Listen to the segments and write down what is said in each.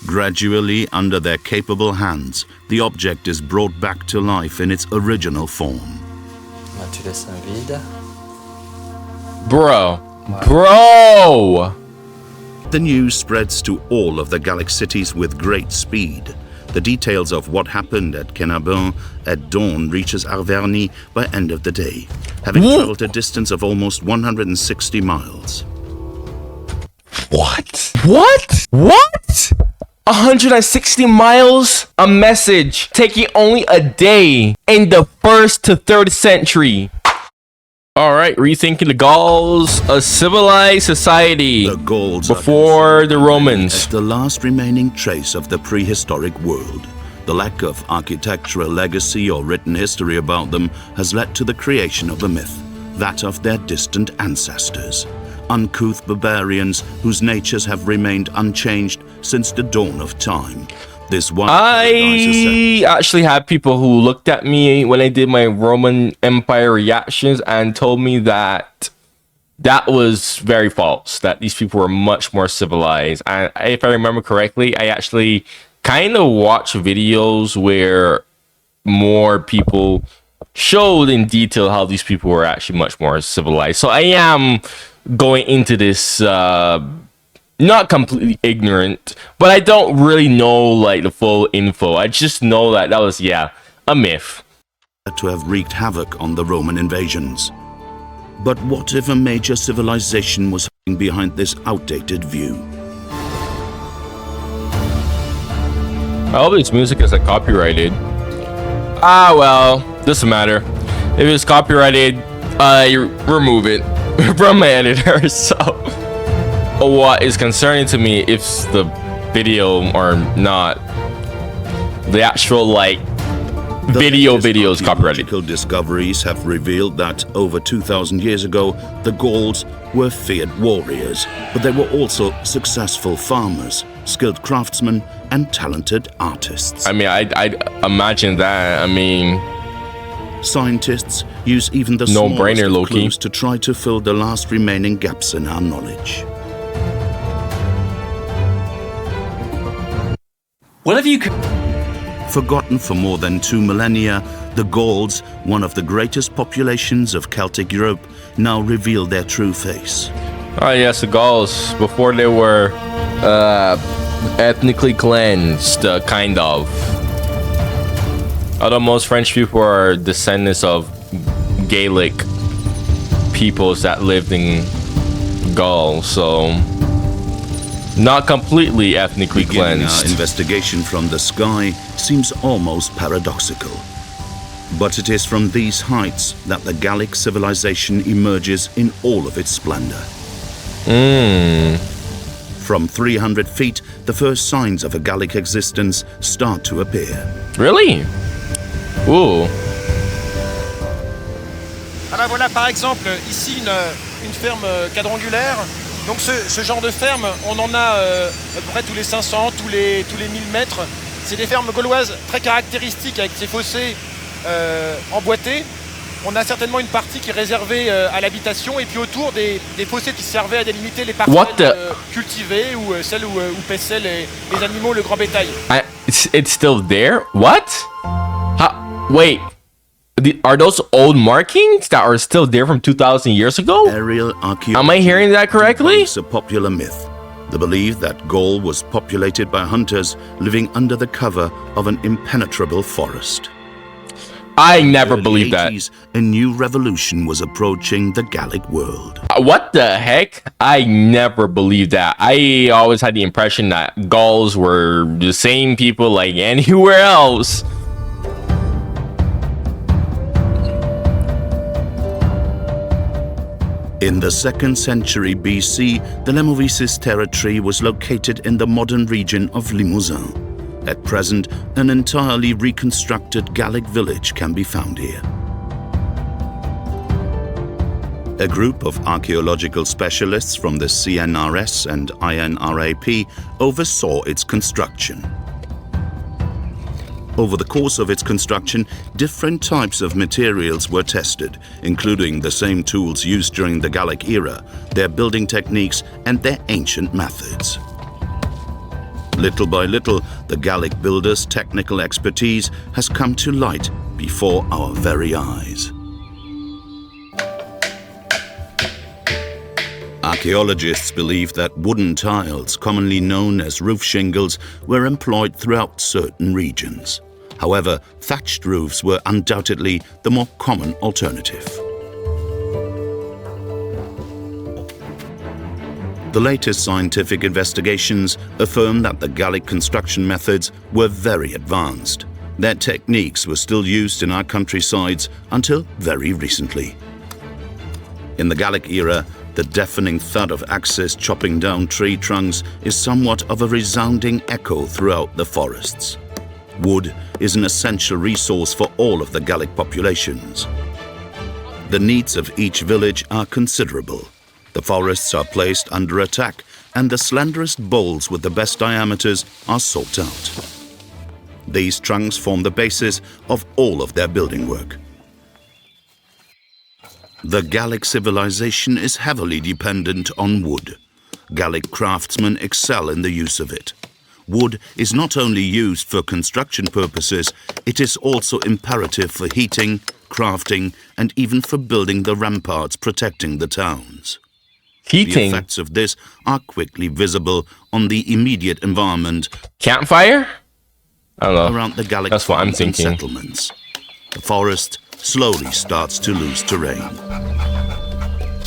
Gradually, under their capable hands, the object is brought back to life in its original form. Tu laisses un vide. Bro. Bro! The news spreads to all of the Gallic cities with great speed. The details of what happened at Quennabin at dawn reaches Arverny by end of the day, having traveled a distance of almost 160 miles. What? What? What? 160 miles? A message taking only a day in the 1st to 3rd century. Alright, rethinking the Gauls, a civilized society The Gauls before the Romans. as the last remaining trace of the prehistoric world. The lack of architectural legacy or written history about them has led to the creation of a myth, that of their distant ancestors. Uncouth barbarians whose natures have remained unchanged since the dawn of time. This one I actually had people who looked at me when I did my Roman Empire reactions and told me that that was very false, that these people were much more civilized. And if I remember correctly, I actually kind of watched videos where more people showed in detail how these people were actually much more civilized. So I am going into this not completely ignorant, but I don't really know like the full info. I just know that that was, yeah, a myth. To have wreaked havoc on the Roman invasions. But what if a major civilization was hiding behind this outdated view? I hope this music isn't copyrighted. Ah, well, doesn't matter. If it's copyrighted, I remove it from my editor. So what is concerning to me if the video or not, the actual like video is copyrighted. Archaeological discoveries have revealed that over 2,000 years ago, the Gauls were feared warriors, but they were also successful farmers, skilled craftsmen, and talented artists. I mean, I imagine that. I mean, scientists use even the no-brainer, smallest of Loki, clues to try to fill the last remaining gaps in our knowledge. What have you... Forgotten for more than 2 millennia, the Gauls, one of the greatest populations of Celtic Europe, now reveal their true face. oh yes, the Gauls, before they were ethnically cleansed, kind of. Although most French people are descendants of Gaelic peoples that lived in Gaul, so not completely ethnically Beginning our cleansed. investigation from the sky seems almost paradoxical. But it is from these heights that the Gallic civilization emerges in all of its splendor. From 300 feet, the first signs of a Gallic existence start to appear. Really? Ooh. Ah ben voilà, par exemple, ici une ferme quadrangulaire. Donc ce genre de ferme, on en a à peu près tous les 500, tous les 1000 mètres. C'est des fermes gauloises très caractéristiques avec ces fossés emboîtés. On a certainement une partie qui est réservée à l'habitation et puis autour des fossés qui servaient à délimiter les parcelles cultivées ou celles où paissaient les animaux, le grand bétail. It's still there? What? Wait. Are those old markings that are still there from 2,000 years ago? Aerial archaeology. Am I hearing that correctly? It's a popular myth. The belief that Gaul was populated by hunters living under the cover of an impenetrable forest. I never believed that. A new revolution was approaching the Gallic world. What the heck? I never believed that. I always had the impression that Gauls were the same people like anywhere else. In the 2nd century BC, the Lemovisis territory was located in the modern region of Limousin. At present, an entirely reconstructed Gallic village can be found here. A group of archaeological specialists from the CNRS and INRAP oversaw its construction. Over the course of its construction, different types of materials were tested, including the same tools used during the Gallic era, their building techniques, and their ancient methods. Little by little, the Gallic builders' technical expertise has come to light before our very eyes. Archaeologists believe that wooden tiles, commonly known as roof shingles, were employed throughout certain regions. However, thatched roofs were undoubtedly the more common alternative. The latest scientific investigations affirm that the Gallic construction methods were very advanced. Their techniques were still used in our countrysides until very recently. In the Gallic era, the deafening thud of axes chopping down tree trunks is somewhat of a resounding echo throughout the forests. Wood is an essential resource for all of the Gallic populations. The needs of each village are considerable. The forests are placed under attack, and the slenderest boles with the best diameters are sought out. These trunks form the basis of all of their building work. The Gallic civilization is heavily dependent on wood. Gallic craftsmen excel in the use of it. Wood is not only used for construction purposes, it is also imperative for heating, crafting, and even for building the ramparts protecting the towns. Heating. The effects of this are quickly visible on the immediate environment. Campfire? I don't know. Around the Gallic That's what I'm farms and thinking. settlements. The forest slowly starts to lose terrain.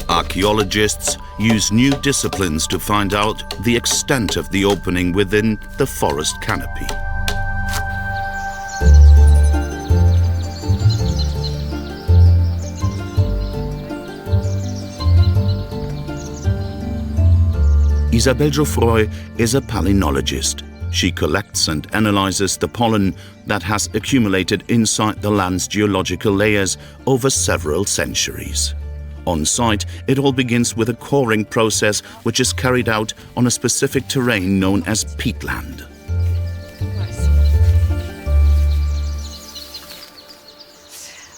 Archaeologists use new disciplines to find out the extent of the opening within the forest canopy. Isabelle Geoffroy is a palynologist. She collects and analyzes the pollen that has accumulated inside the land's geological layers over several centuries. On site, it all begins with a coring process which is carried out on a specific terrain known as peatland.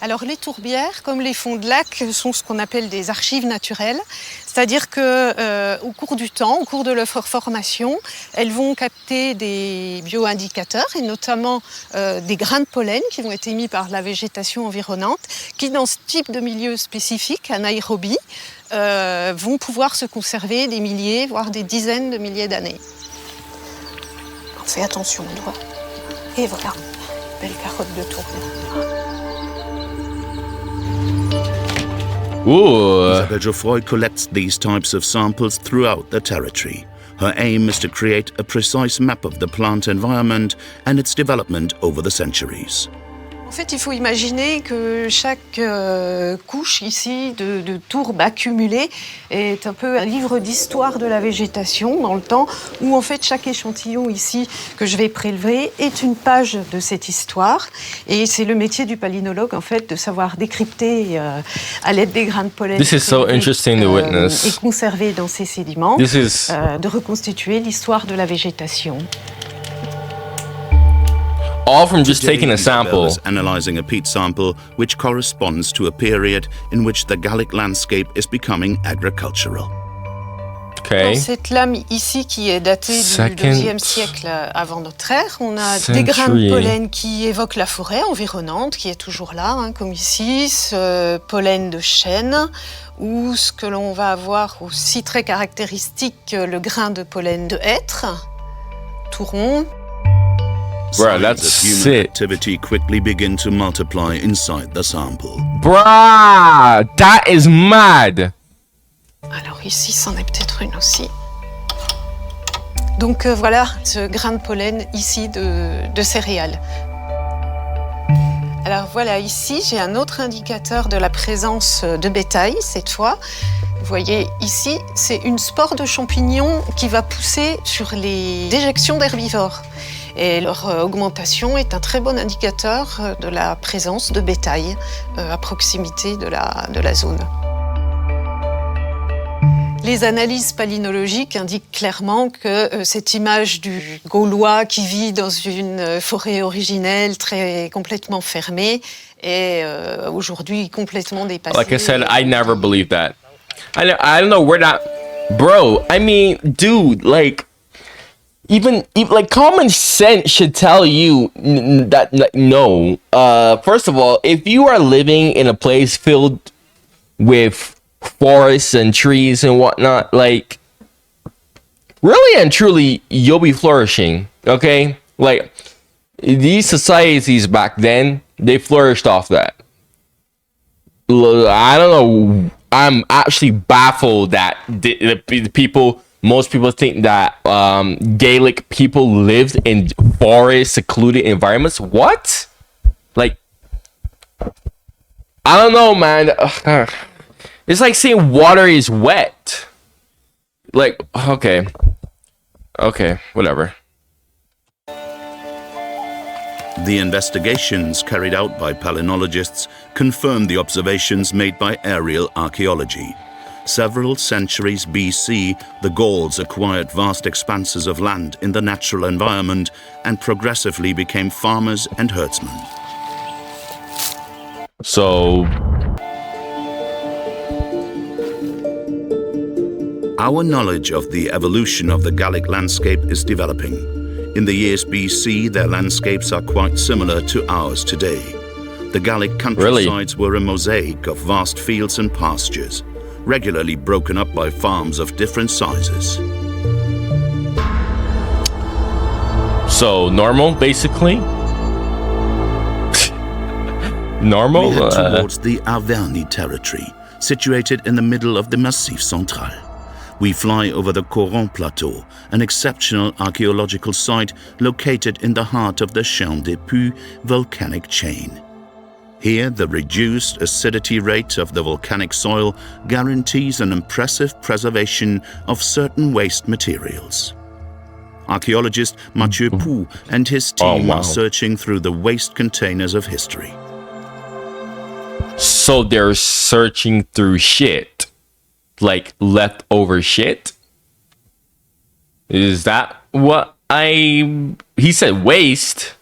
Alors les tourbières, comme les fonds de lac, sont ce qu'on appelle des archives naturelles. C'est-à-dire qu'au cours du temps, au cours de leur formation, elles vont capter des bioindicateurs, et notamment des grains de pollen qui vont être émis par la végétation environnante, qui dans ce type de milieu spécifique, anaérobie, vont pouvoir se conserver des milliers, voire des dizaines de milliers d'années. On fait attention au doigt. Et voilà, belle carotte de tourbière. Ooh. Isabelle Geoffroy collects these types of samples throughout the territory. Her aim is to create a precise map of the plant environment and its development over the centuries. En fait, il faut imaginer que chaque couche ici de tourbes accumulées est un peu un livre d'histoire de la végétation dans le temps, où en fait chaque échantillon ici que je vais prélever est une page de cette histoire. Et c'est le métier du palynologue en fait de savoir décrypter à l'aide des grains de pollen This is so interesting to witness. et conserver dans ces sédiments, This is de reconstituer l'histoire de la végétation. all from just Today, taking a Isabelle sample. is analyzing a peat sample which corresponds to a period in which the Gallic landscape is becoming agricultural. Okay. Dans cette lame ici qui est datée du Second IIe siècle avant notre ère, on a des grains de century. pollen qui évoquent la forêt environnante, qui est toujours là, hein, comme ici, ce pollen de chêne, ou ce que l'on va avoir aussi très caractéristique, le grain de pollen de hêtre, tout rond. Bruh, Signs that's of human sick. activity quickly begin to multiply inside the sample. Bruh, that is mad. Alors ici, c'en est peut-être une aussi. Donc voilà, ce grain de pollen ici de céréales. Alors voilà, ici, j'ai un autre indicateur de la présence de bétail, cette fois. Vous voyez, ici, c'est une spore de champignons qui va pousser sur les déjections d'herbivores. Et leur augmentation est un très bon indicateur de la présence de bétail à proximité de la zone. Les analyses palynologiques indiquent clairement que cette image du Gaulois qui vit dans une forêt originelle complètement fermée est aujourd'hui complètement dépassée. Like I said, I never believed that. I don't know where that... Bro, I mean, dude, like... even like common sense should tell you that no. First of all, if you are living in a place filled with forests and trees and whatnot, like really and truly, you'll be flourishing. Okay, like these societies back then, they flourished off that. I don't know. I'm actually baffled that most people think that Gaelic people lived in forest secluded environments. What? Like, I don't know, man. It's like saying water is wet. Like, okay, whatever. The investigations carried out by palynologists confirmed the observations made by aerial archaeology. Several centuries BC, the Gauls acquired vast expanses of land in the natural environment and progressively became farmers and herdsmen. So, our knowledge of the evolution of the Gallic landscape is developing. In the years BC, their landscapes are quite similar to ours today. The Gallic countrysides were a mosaic of vast fields and pastures, regularly broken up by farms of different sizes. So normal, basically. Normal. We head towards the Auvergne territory, situated in the middle of the Massif Central. We fly over the Cauldron Plateau, an exceptional archaeological site located in the heart of the Champ des Puits volcanic chain. Here, the reduced acidity rate of the volcanic soil guarantees an impressive preservation of certain waste materials. Archaeologist Mathieu Pou and his team are searching through the waste containers of history. So they're searching through shit, like leftover shit? Is that what he said waste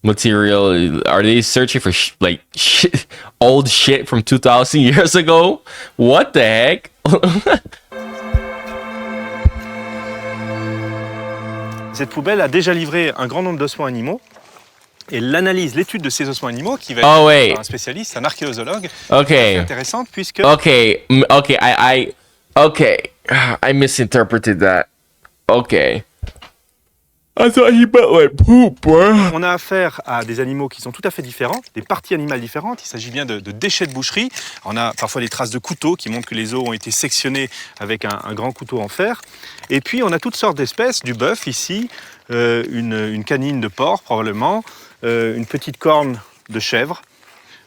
material? Are they searching for shit, old shit from 2,000 years ago? What the heck? Cette poubelle a déjà livré un grand nombre d'ossements animaux. Et l'analyse, l'étude de ces ossements animaux, qui va être par un spécialiste, un archéologue, est intéressante puisque... I misinterpreted that. Okay. I thought he meant like poop, bro. On a affaire à des animaux qui sont tout à fait différents, des parties animales différentes. Il s'agit bien de déchets de boucherie. On a parfois des traces de couteaux qui montrent que les os ont été sectionnés avec un grand couteau en fer. Et puis on a toutes sortes d'espèces, du bœuf ici, une canine de porc probablement, une petite corne de chèvre.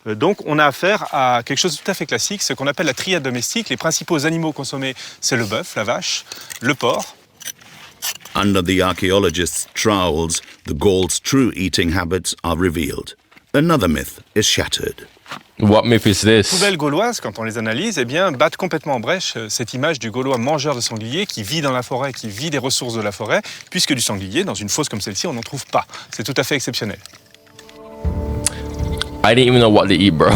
Donc on a affaire à quelque chose de tout à fait classique, ce qu'on appelle la triade domestique. Les principaux animaux consommés, c'est le bœuf, la vache, le porc. Under the archaeologists' trowels, the Gauls' true eating habits are revealed. Another myth is shattered. What myth is this? Les poubelles gauloises, quand on les analyse, eh bien, battent complètement en brèche cette image du Gaulois mangeur de sanglier qui vit dans la forêt, qui vit des ressources de la forêt, puisque du sanglier, dans une fosse comme celle-ci, on n'en trouve pas. C'est tout à fait exceptionnel. I didn't even know what to eat, bro.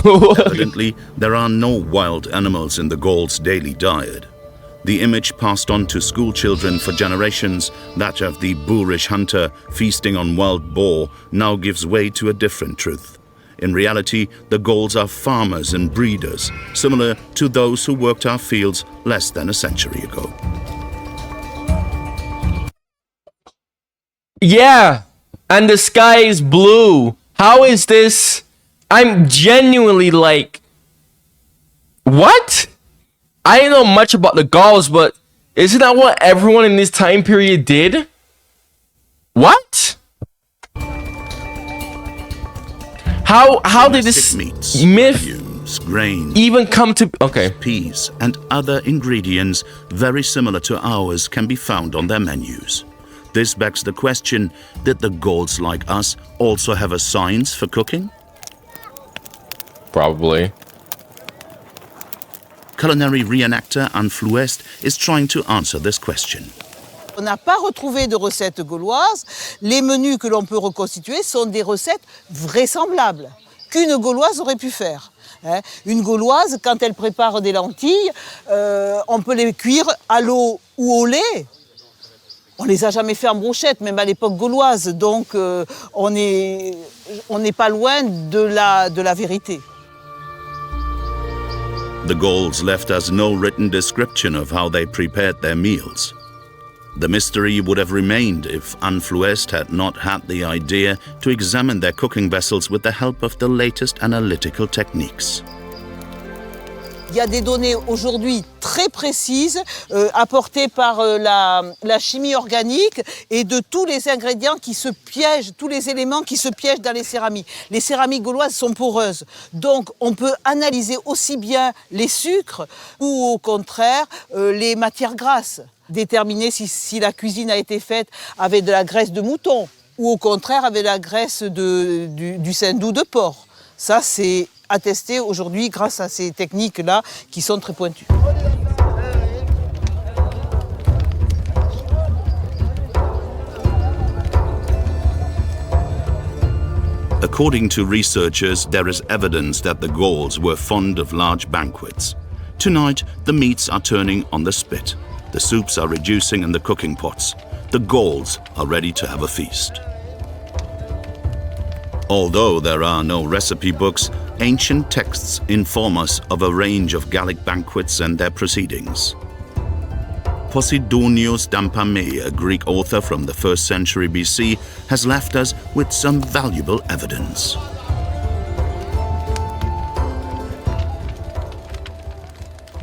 Evidently, there are no wild animals in the Gauls' daily diet. The image passed on to school children for generations, that of the boorish hunter feasting on wild boar, now gives way to a different truth. In reality, the Gauls are farmers and breeders, similar to those who worked our fields less than a century ago. Yeah, and the sky is blue. How is this? I'm genuinely like, what? I don't know much about the Gauls, but isn't that what everyone in this time period did? What? How did this meats, myth legumes, grains, even come to... Okay. Peas and other ingredients very similar to ours can be found on their menus. This begs the question, did the Gauls like us also have a science for cooking? Probably. Culinary reenactor Anne Flouest is trying to answer this question. On n'a pas retrouvé de recettes gauloises. Les menus que l'on peut reconstituer sont des recettes vraisemblables qu'une Gauloise aurait pu faire. Une Gauloise, quand elle prépare des lentilles, on peut les cuire à l'eau ou au lait. On les a jamais fait en brochette, même à l'époque gauloise, donc on n'est pas loin de la vérité. The Gauls left us no written description of how they prepared their meals. The mystery would have remained if Anfluest had not had the idea to examine their cooking vessels with the help of the latest analytical techniques. Il y a des données aujourd'hui très précises apportées par la chimie organique et de tous les ingrédients qui se piègent, tous les éléments qui se piègent dans les céramiques. Les céramiques gauloises sont poreuses, donc on peut analyser aussi bien les sucres ou au contraire les matières grasses. Déterminer si la cuisine a été faite avec de la graisse de mouton ou au contraire avec la graisse du saindoux de porc. Ça, c'est attesté aujourd'hui grâce à ces techniques-là qui sont très pointues. According to researchers, there is evidence that the Gauls were fond of large banquets. Tonight, the meats are turning on the spit. The soups are reducing in the cooking pots. The Gauls are ready to have a feast. Although there are no recipe books, ancient texts inform us of a range of Gallic banquets and their proceedings. Posidonius Dampame, a Greek author from the 1st century BC, has left us with some valuable evidence.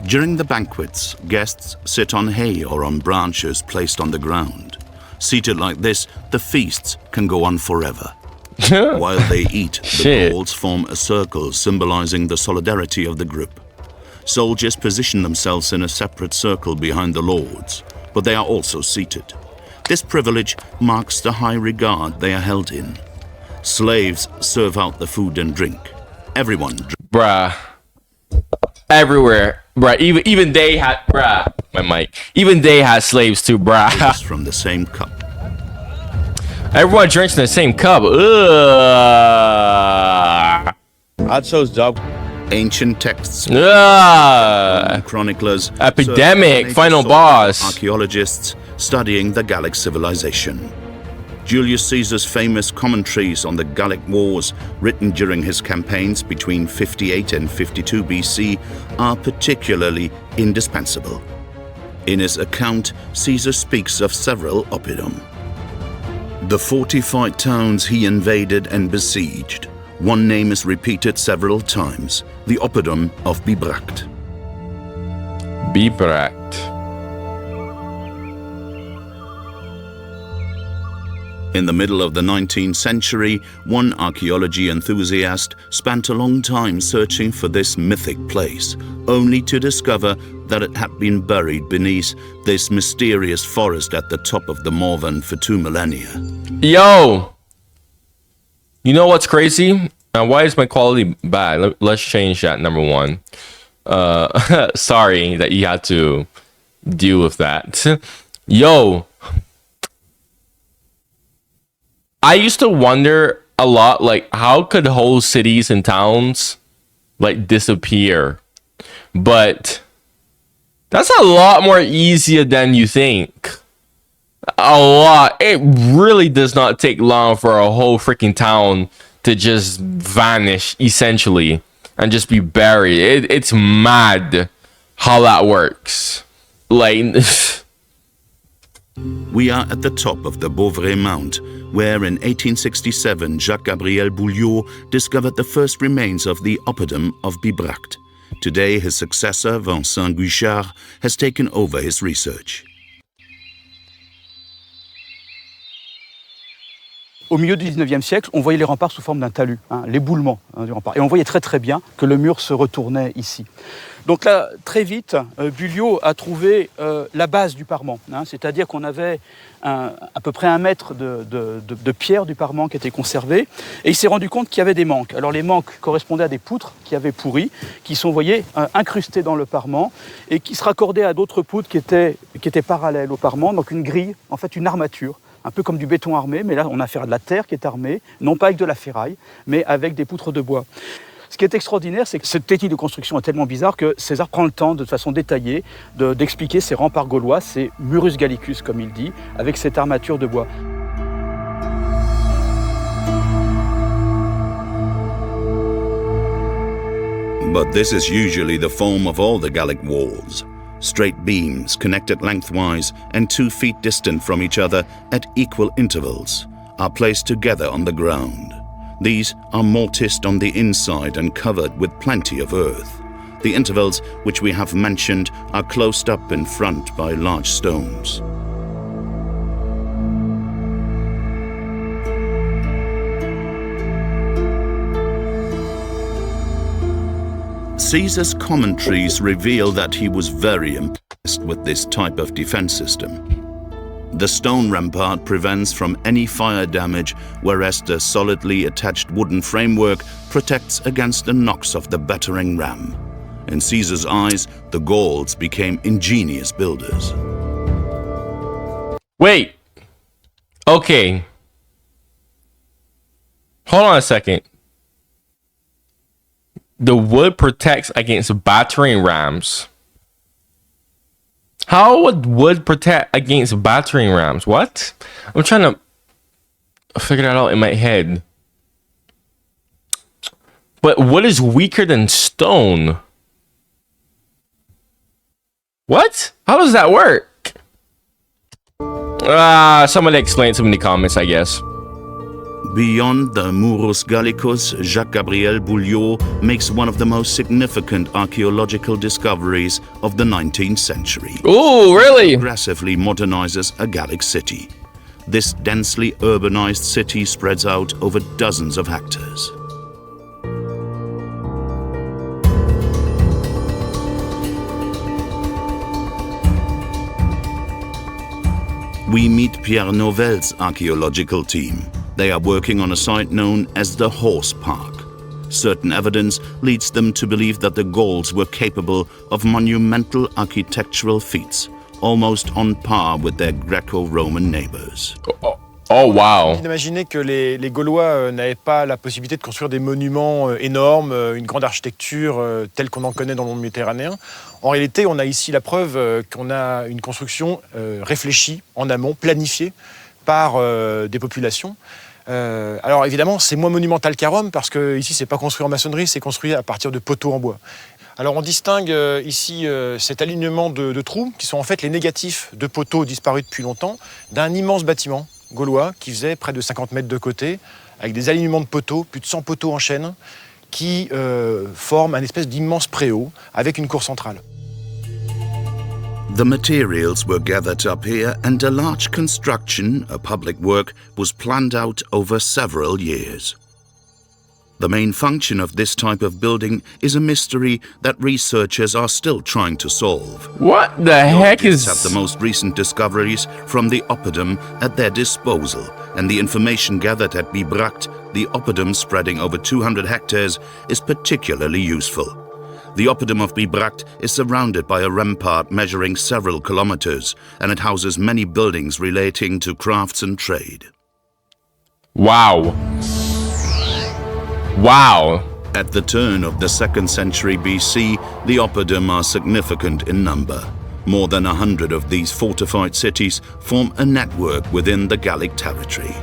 During the banquets, guests sit on hay or on branches placed on the ground. Seated like this, the feasts can go on forever. While they eat, the Gauls form a circle symbolizing the solidarity of the group. Soldiers position themselves in a separate circle behind the lords, but they are also seated. This privilege marks the high regard they are held in. Slaves serve out the food and drink. Everyone Bruh. Everywhere. Bruh. Even they had... Bruh. My mic. Even they had slaves too, bruh. drinks from the same cup. Everyone drinks in the same cup. Ugh. I chose dog. Ancient texts, chroniclers, epidemic, final boss, archaeologists studying the Gallic civilization. Julius Caesar's famous commentaries on the Gallic wars, written during his campaigns between 58 and 52 BC, are particularly indispensable. In his account, Caesar speaks of several oppidum. The fortified towns he invaded and besieged. One name is repeated several times, the oppidum of Bibract. Bibract. In the middle of the 19th century, one archaeology enthusiast spent a long time searching for this mythic place, only to discover that it had been buried beneath this mysterious forest at the top of the Morvan for 2 millennia. Yo! You know what's crazy? Why is my quality bad? Let's change that, number one. Sorry that you had to deal with that. Yo! I used to wonder a lot, like, how could whole cities and towns, like, disappear? But that's a lot more easier than you think. A lot. It really does not take long for a whole freaking town to just vanish, essentially, and just be buried. It's mad how that works. Like... We are at the top of the Beauvrais Mount, where in 1867 Jacques-Gabriel Bouliot discovered the first remains of the oppidum of Bibract. Today, his successor, Vincent Guichard, has taken over his research. Au milieu du 19e siècle, on voyait les remparts sous forme d'un talus, l'éboulement du rempart. Et on voyait très très bien que le mur se retournait ici. Donc là, très vite, Bouliot a trouvé la base du parement. C'est-à-dire qu'on avait à peu près 1 mètre de pierre du parement qui était conservé. Et il s'est rendu compte qu'il y avait des manques. Alors les manques correspondaient à des poutres qui avaient pourri, qui sont, vous voyez, incrustées dans le parement et qui se raccordaient à d'autres poutres qui étaient parallèles au parement. Donc une grille, en fait une armature. Un peu comme du béton armé, mais là on a affaire à de la terre qui est armée, non pas avec de la ferraille, mais avec des poutres de bois. Ce qui est extraordinaire, c'est que cette technique de construction est tellement bizarre que César prend le temps, de façon détaillée, d'expliquer ces remparts gaulois, ces murus gallicus, comme il dit, avec cette armature de bois. But this is usually the form of all the Gallic walls. Straight beams connected lengthwise and 2 feet distant from each other at equal intervals are placed together on the ground. These are mortised on the inside and covered with plenty of earth. The intervals which we have mentioned are closed up in front by large stones. Caesar's commentaries reveal that he was very impressed with this type of defense system. The stone rampart prevents from any fire damage, whereas the solidly attached wooden framework protects against the knocks of the battering ram. In Caesar's eyes, the Gauls became ingenious builders. Wait. Okay. Hold on a second. The wood protects against battering rams. How would wood protect against battering rams? What? I'm trying to figure that out in my head. But wood is weaker than stone. What? How does that work? Somebody explain it to me in the comments, I guess. Beyond the Murus Gallicus, Jacques-Gabriel Boulieu makes one of the most significant archaeological discoveries of the 19th century. Oh, really? He aggressively modernizes a Gallic city. This densely urbanized city spreads out over dozens of hectares. We meet Pierre Nouvel's archaeological team. They are working on a site known as the Horse Park. Certain evidence leads them to believe that the Gauls were capable of monumental architectural feats, almost on par with their Greco-Roman neighbors. Oh wow. Imaginez que les Gaulois n'avaient pas la possibilité de construire des monuments énormes, une grande architecture telle qu'on en connaît dans le monde méditerranéen. En réalité, on a ici la preuve qu'on a une construction réfléchie, en amont, planifiée par des populations. Alors évidemment, c'est moins monumental qu'à Rome parce que ici, c'est pas construit en maçonnerie, c'est construit à partir de poteaux en bois. Alors on distingue ici cet alignement de trous qui sont en fait les négatifs de poteaux disparus depuis longtemps d'un immense bâtiment gaulois qui faisait près de 50 mètres de côté avec des alignements de poteaux, plus de 100 poteaux en chaîne qui forment un espèce d'immense préau avec une cour centrale. The materials were gathered up here and a large construction, a public work, was planned out over several years. The main function of this type of building is a mystery that researchers are still trying to solve. What the heck is... have the most recent discoveries from the oppidum at their disposal, and the information gathered at Bibra, the oppidum spreading over 200 hectares, is particularly useful. The oppidum of Bibra is surrounded by a rampart measuring several kilometers, and it houses many buildings relating to crafts and trade. Wow. Wow. At the turn of the 2nd century BC, the oppidum are significant in number. More than 100 of these fortified cities form a network within the Gallic territory.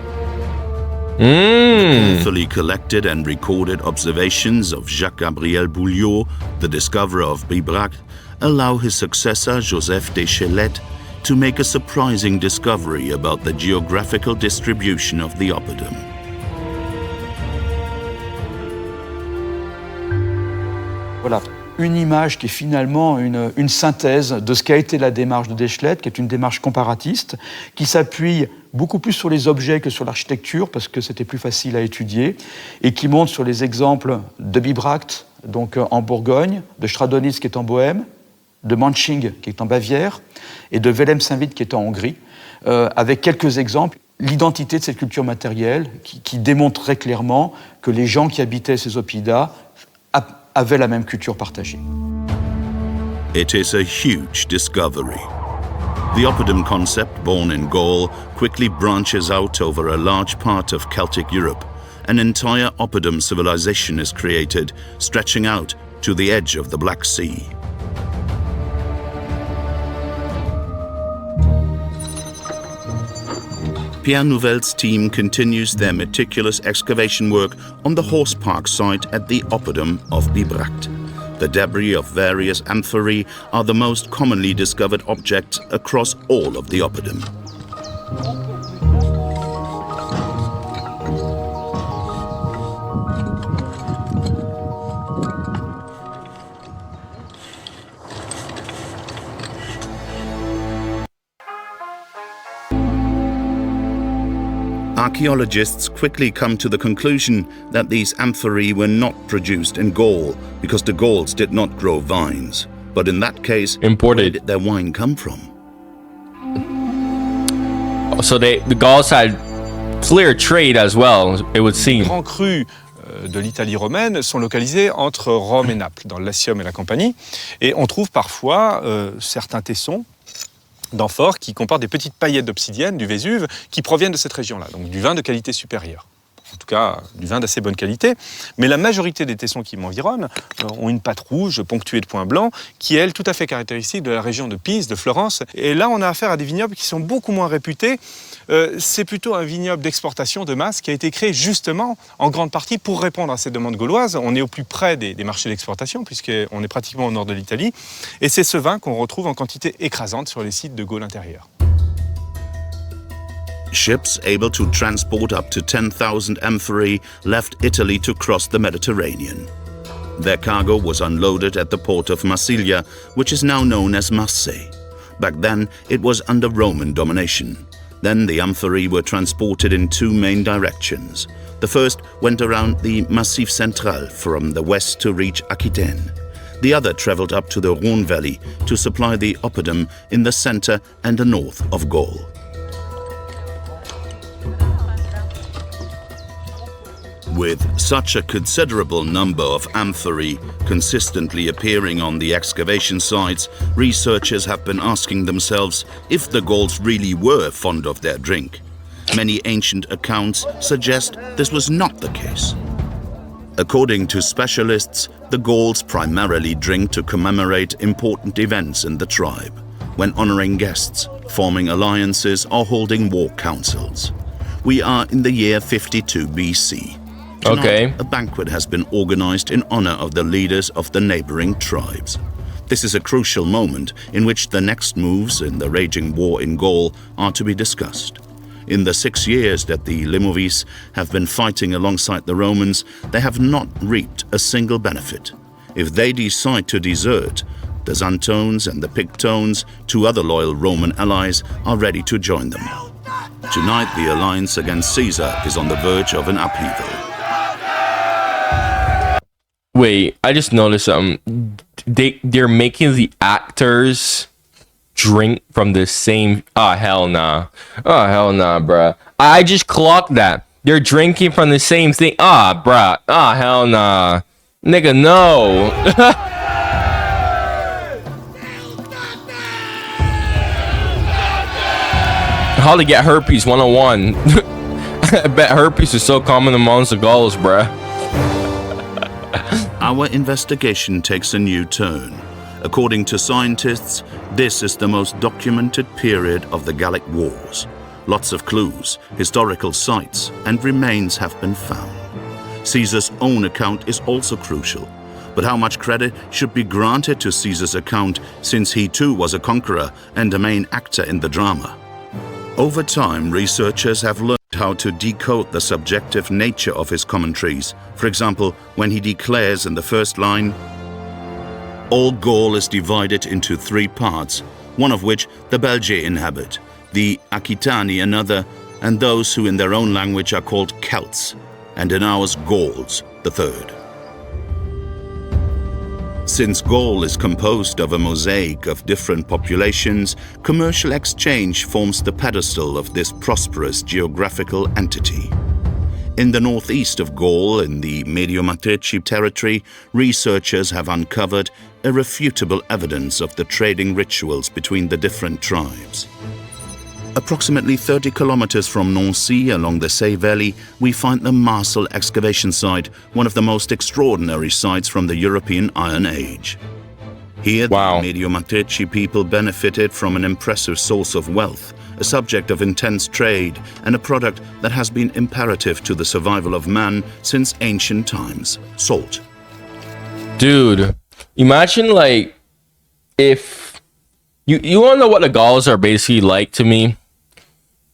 Carefully collected and recorded observations of Jacques-Gabriel Boulieu, the discoverer of Bibra, allow his successor Joseph Deschelette to make a surprising discovery about the geographical distribution of the oppidum. Voilà, une image qui est finalement une synthèse de ce qu'a été la démarche de Deschelette, qui est une démarche comparatiste, qui s'appuie beaucoup plus sur les objets que sur l'architecture, parce que c'était plus facile à étudier, et qui monte sur les exemples de Bibracte, donc en Bourgogne, de Stradonitz qui est en Bohême, de Manching qui est en Bavière, et de Velem-Saint-Vite qui est en Hongrie, avec quelques exemples. L'identité de cette culture matérielle qui démontrait clairement que les gens qui habitaient ces oppida avaient la même culture partagée. It is a huge discovery. The oppidum concept, born in Gaul, quickly branches out over a large part of Celtic Europe, an entire oppidum civilization is created, stretching out to the edge of the Black Sea. Pierre Nouvel's team continues their meticulous excavation work on the horse park site at the oppidum of Bibra. The debris of various amphorae are the most commonly discovered objects across all of the oppidum. Archaeologists quickly come to the conclusion that these amphorae were not produced in Gaul because the Gauls did not grow vines. But in that case, imported. Where did their wine come from? So the Gauls had clear trade as well, it would seem. Les grands crus de l'Italie romaine sont localisés entre Rome et Naples, dans le Latium et la Campanie. Et on trouve parfois certains tessons d'amphores qui comportent des petites paillettes d'obsidienne du Vésuve qui proviennent de cette région-là, donc du vin de qualité supérieure. En tout cas, du vin d'assez bonne qualité. Mais la majorité des tessons qui m'environnent ont une pâte rouge ponctuée de points blancs qui est, elle, tout à fait caractéristique de la région de Pise, de Florence. Et là, on a affaire à des vignobles qui sont beaucoup moins réputés. C'est plutôt un vignoble d'exportation de masse qui a été créé justement en grande partie pour répondre à ces demandes gauloises. On est au plus près des marchés d'exportation puisqu'on est pratiquement au nord de l'Italie. Et c'est ce vin qu'on retrouve en quantité écrasante sur les sites de Gaule intérieure. Ships able to transport up to 10,000 amphorae left Italy to cross the Mediterranean. Their cargo was unloaded at the port of Massilia, which is now known as Marseille. Back then, it was under Roman domination. Then the amphorae were transported in two main directions. The first went around the Massif Central from the west to reach Aquitaine. The other travelled up to the Rhône Valley to supply the oppidum in the centre and the north of Gaul. With such a considerable number of amphorae consistently appearing on the excavation sites, researchers have been asking themselves if the Gauls really were fond of their drink. Many ancient accounts suggest this was not the case. According to specialists, the Gauls primarily drink to commemorate important events in the tribe, when honoring guests, forming alliances or holding war councils. We are in the year 52 BC. Tonight, Okay. a banquet has been organized in honor of the leaders of the neighboring tribes. This is a crucial moment in which the next moves in the raging war in Gaul are to be discussed. In the 6 years that the Limoges have been fighting alongside the Romans, they have not reaped a single benefit. If they decide to desert, the Xantones and the Pictones, two other loyal Roman allies, are ready to join them. Tonight, the alliance against Caesar is on the verge of an upheaval. Wait, I just noticed something. They're making the actors drink from the same. Oh hell nah. Oh hell nah, bruh. I just clocked that. They're drinking from the same thing. Ah, bruh. Ah, hell nah. Nigga, no. How to get herpes 101. I bet herpes is so common amongst the Gauls, bruh. Our investigation takes a new turn. According to scientists, this is the most documented period of the Gallic Wars. Lots of clues, historical sites, and remains have been found. Caesar's own account is also crucial. But how much credit should be granted to Caesar's account, since he too was a conqueror and a main actor in the drama? Over time, researchers have learned how to decode the subjective nature of his commentaries. For example, when he declares in the first line, "All Gaul is divided into 3 parts, one of which the Belgae inhabit, the Aquitani another, and those who in their own language are called Celts, and in ours Gauls, the third." Since Gaul is composed of a mosaic of different populations, commercial exchange forms the pedestal of this prosperous geographical entity. In the northeast of Gaul, in the Mediomatrici territory, researchers have uncovered irrefutable evidence of the trading rituals between the different tribes. Approximately 30 kilometers from Nancy along the Seine Valley, we find the Marcel excavation site, one of the most extraordinary sites from the European Iron Age. Here, Wow. the Medio-Matrici people benefited from an impressive source of wealth, a subject of intense trade, and a product that has been imperative to the survival of man since ancient times: salt. Dude, imagine like if you want to know what the Gauls are basically like to me?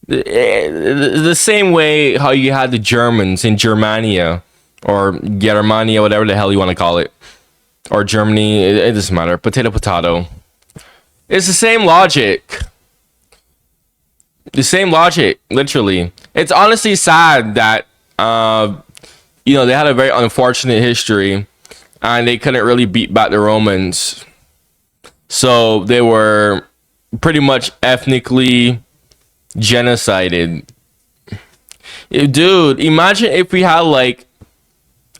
The same way how you had the Germans in Germania or Germania, whatever the hell you want to call it, or Germany, it doesn't matter. Potato, potato. It's the same logic. The same logic, literally. It's honestly sad that they had a very unfortunate history and they couldn't really beat back the Romans. So they were pretty much ethnically genocided. Dude, imagine if we had like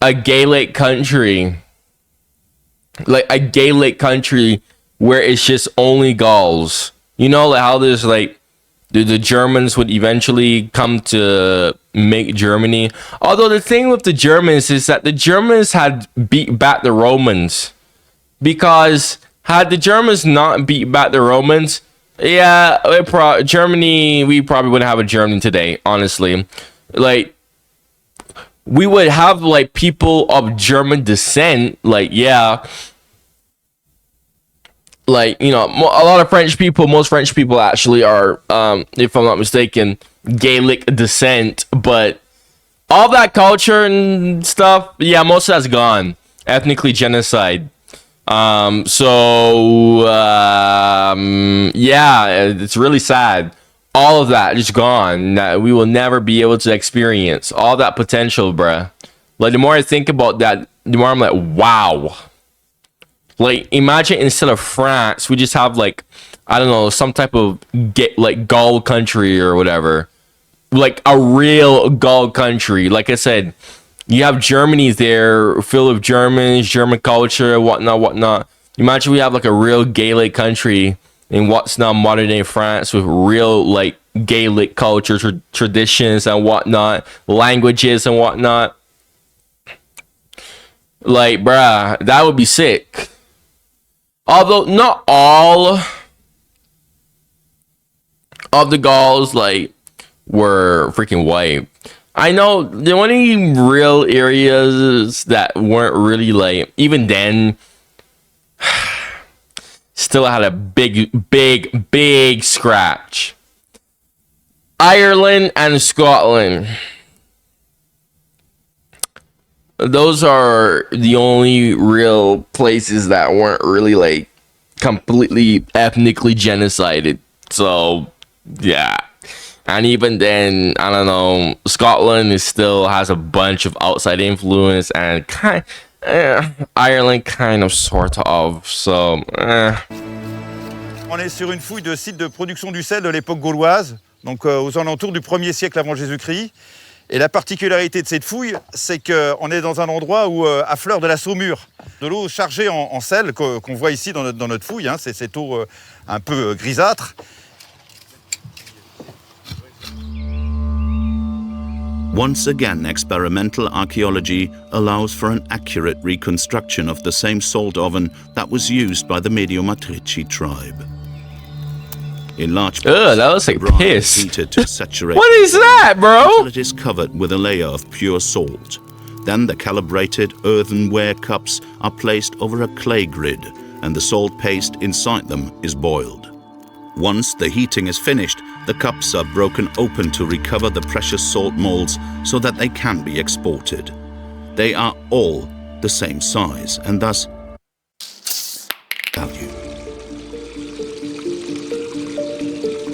a Gaelic country. Like a Gaelic country where it's just only Gauls. You know, like how there's like the Germans would eventually come to make Germany. Although the thing with the Germans is that the Germans had beat back the Romans. Because had the Germans not beat back the Romans, yeah, Germany, we probably wouldn't have a Germany today, honestly. Like, we would have like people of German descent, like, yeah. Like, you know, a lot of French people, most French people actually are, if I'm not mistaken, Gaelic descent. But all that culture and stuff, yeah, most of that's gone. Ethnically genocide. Yeah, it's really sad. All of that is gone. That we will never be able to experience. All that potential, bruh. Like, the more I think about that, the more I'm like, wow. Like, imagine instead of France, we just have like, I don't know, some type of like Gaul country or whatever. Like a real Gaul country. Like I said, you have Germany there, filled with Germans, German culture, whatnot. Imagine we have like a real Gaelic country in what's now modern day France with real like Gaelic culture, traditions and whatnot, languages and whatnot. Like, bruh, that would be sick. Although not all of the Gauls like were freaking white. I know the only real areas that weren't really like, even then, still had a big scratch. Ireland and Scotland. Those are the only real places that weren't really like completely ethnically genocided. So yeah. And even then, I don't know, Scotland still has a bunch of outside influence, and Ireland kind of sort of. So On est sur une fouille de site de production du sel de l'époque gauloise, donc aux alentours du 1er siècle avant Jésus-Christ. Et la particularité de cette fouille, c'est qu'on est dans un endroit où affleure de la saumure, de l'eau chargée en sel qu'on voit ici dans notre fouille. Hein, c'est cette eau un peu grisâtre. Once again, experimental archaeology allows for an accurate reconstruction of the same salt oven that was used by the Medio-Matrici tribe. In large parts, that looks like the brine piss. is heated to saturate What is that, bro? until it is covered with a layer of pure salt. Then the calibrated earthenware cups are placed over a clay grid, and the salt paste inside them is boiled. Once the heating is finished, the cups are broken open to recover the precious salt molds so that they can be exported. They are all the same size and thus value.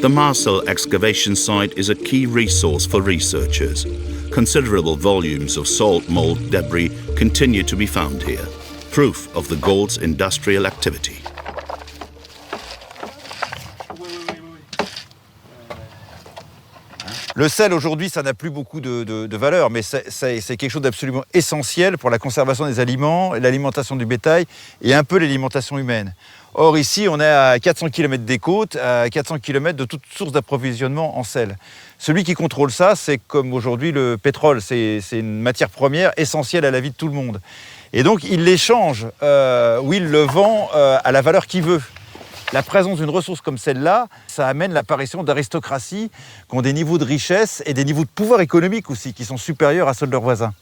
The Marcel excavation site is a key resource for researchers. Considerable volumes of salt mold debris continue to be found here, proof of the Gauls' industrial activity. Le sel, aujourd'hui, ça n'a plus beaucoup de valeur, mais c'est quelque chose d'absolument essentiel pour la conservation des aliments, l'alimentation du bétail et un peu l'alimentation humaine. Or, ici, on est à 400 km des côtes, à 400 km de toute source d'approvisionnement en sel. Celui qui contrôle ça, c'est comme aujourd'hui le pétrole, c'est une matière première essentielle à la vie de tout le monde. Et donc, il l'échange ou il le vend à la valeur qu'il veut. La présence d'une ressource comme celle-là, ça amène l'apparition d'aristocraties qui ont des niveaux de richesse et des niveaux de pouvoir économique aussi, qui sont supérieurs à ceux de leurs voisins.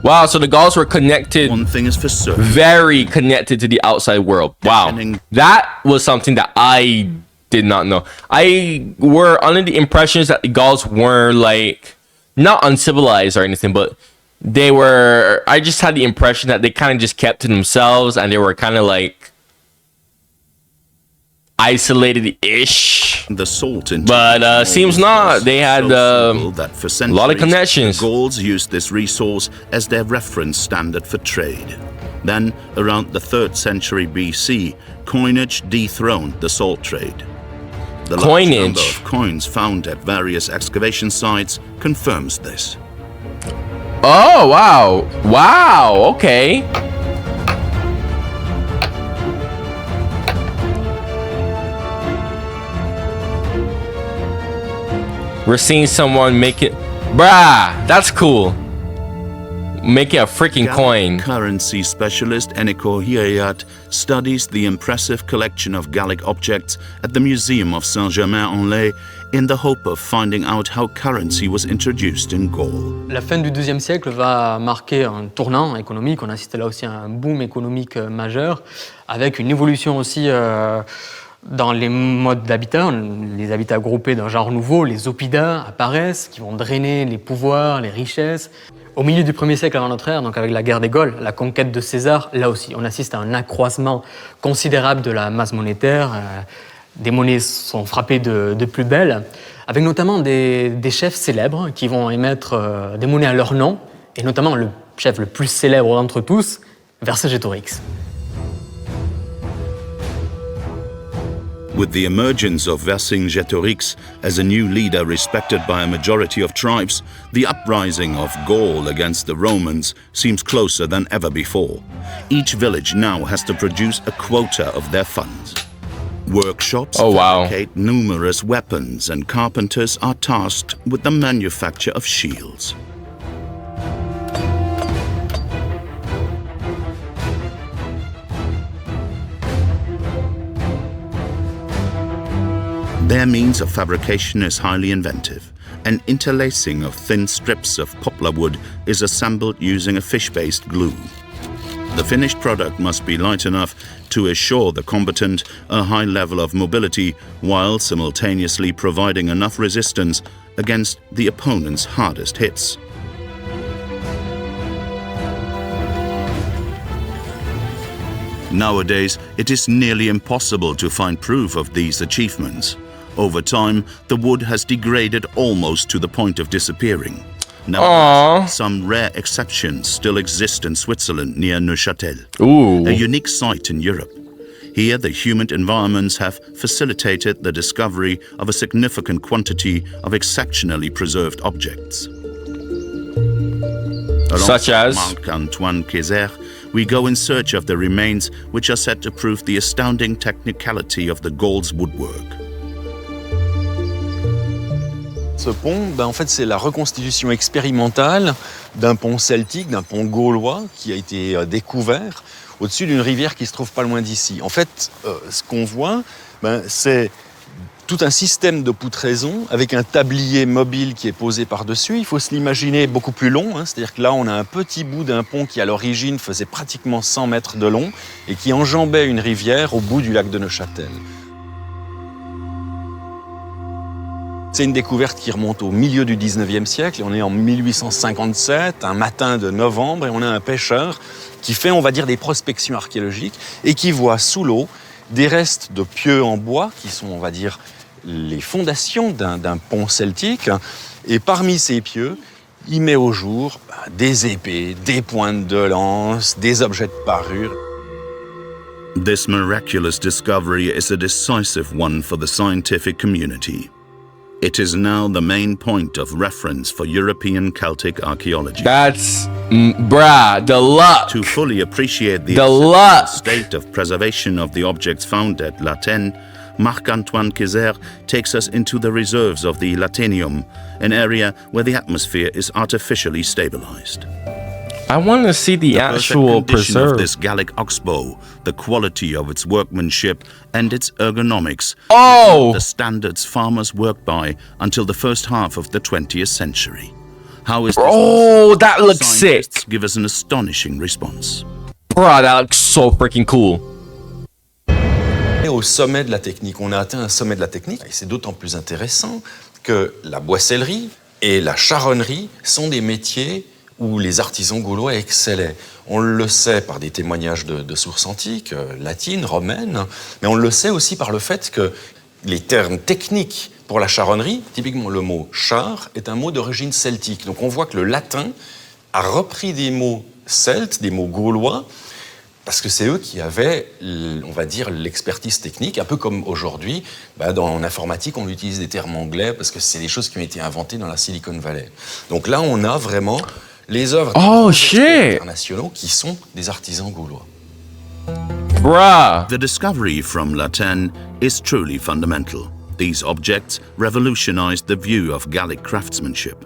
Wow, so the Gauls were connected, One thing is for certain. very connected to the outside world. Wow, that was something that I did not know. I were under the impressions that the Gauls were like, not uncivilized or anything, but they were, I just had the impression that they kind of just kept to themselves and they were kind of like, isolated-ish, The salt but seems not. They had a lot of connections. The Gauls used this resource as their reference standard for trade. Then, around the 3rd century BC, coinage dethroned the salt trade. The large number of coins found at various excavation sites confirms this. Oh, wow. Wow, okay. We're seeing someone make it. Bruh, that's cool. Making a freaking coin. Currency specialist Eniko Hiayat studies the impressive collection of Gallic objects at the Museum of Saint-Germain-en-Laye in the hope of finding out how currency was introduced in Gaul. La fin du XIIe siècle va marquer un tournant économique. On assiste là aussi à un boom économique majeur, avec une évolution aussi dans les modes d'habitat. Les habitats groupés d'un genre nouveau, les oppidas apparaissent, qui vont drainer les pouvoirs, les richesses. Au milieu du 1er siècle avant notre ère, donc avec la guerre des Gaules, la conquête de César, là aussi, on assiste à un accroissement considérable de la masse monétaire. Des monnaies sont frappées de plus belle, avec notamment des chefs célèbres qui vont émettre des monnaies à leur nom, et notamment le chef le plus célèbre d'entre tous, Vercingétorix. With the emergence of Vercingétorix as a new leader respected by a majority of tribes, the uprising of Gaul against the Romans seems closer than ever before. Each village now has to produce a quota of their funds. Workshops fabricate numerous weapons, and carpenters are tasked with the manufacture of shields. Their means of fabrication is highly inventive. An interlacing of thin strips of poplar wood is assembled using a fish-based glue. The finished product must be light enough to assure the combatant a high level of mobility while simultaneously providing enough resistance against the opponent's hardest hits. Nowadays, it is nearly impossible to find proof of these achievements. Over time, the wood has degraded almost to the point of disappearing. Nevertheless, some rare exceptions still exist in Switzerland near Neuchâtel, a unique site in Europe. Here, the humid environments have facilitated the discovery of a significant quantity of exceptionally preserved objects. Such as? Marc-Antoine Kayser, we go in search of the remains which are said to prove the astounding technicality of the Gauls' woodwork. Ce pont, en fait, c'est la reconstitution expérimentale d'un pont celtique, d'un pont gaulois qui a été découvert au-dessus d'une rivière qui se trouve pas loin d'ici. En fait, ce qu'on voit, c'est tout un système de poutraison avec un tablier mobile qui est posé par-dessus. Il faut se l'imaginer beaucoup plus long, c'est-à-dire que là, on a un petit bout d'un pont qui, à l'origine, faisait pratiquement 100 mètres de long et qui enjambait une rivière au bout du lac de Neuchâtel. C'est une découverte qui remonte au milieu du 19e siècle. On est en 1857, un matin de novembre, et on a un pêcheur qui fait, on va dire, des prospections archéologiques et qui voit sous l'eau des restes de pieux en bois qui sont, on va dire, les fondations d'un pont celtique. Et parmi ces pieux, il met au jour des épées, des pointes de lance, des objets de parure. This miraculous discovery is a decisive one for the scientific community. It is now the main point of reference for European Celtic archaeology. That's, bruh, the luck. To fully appreciate the luck. state of preservation of the objects found at Laten, Marc-Antoine Kézère takes us into the reserves of the Latenium, an area where the atmosphere is artificially stabilized. I want to see the actual condition preserve. of this Gallic oxbow, the quality of its workmanship and its ergonomics, Oh! the standards farmers worked by until the first half of the 20th century. How is this Oh, that looks sick. Scientists give us an astonishing response. Bruh, that looks so freaking cool. Et au sommet de la technique, on a atteint un sommet de la technique, et c'est d'autant plus intéressant que la boissellerie et la charonnerie sont des métiers où les artisans gaulois excellaient. On le sait par des témoignages de sources antiques, latines, romaines, mais on le sait aussi par le fait que les termes techniques pour la charonnerie, typiquement le mot char, est un mot d'origine celtique. Donc on voit que le latin a repris des mots celtes, des mots gaulois, parce que c'est eux qui avaient, on va dire, l'expertise technique, un peu comme aujourd'hui, en informatique, on utilise des termes anglais, parce que c'est des choses qui ont été inventées dans la Silicon Valley. Donc là, on a vraiment les œuvres internationaux qui sont des artisans gaulois. Bruh. The discovery from Laten is truly fundamental. These objects revolutionized the view of Gallic craftsmanship.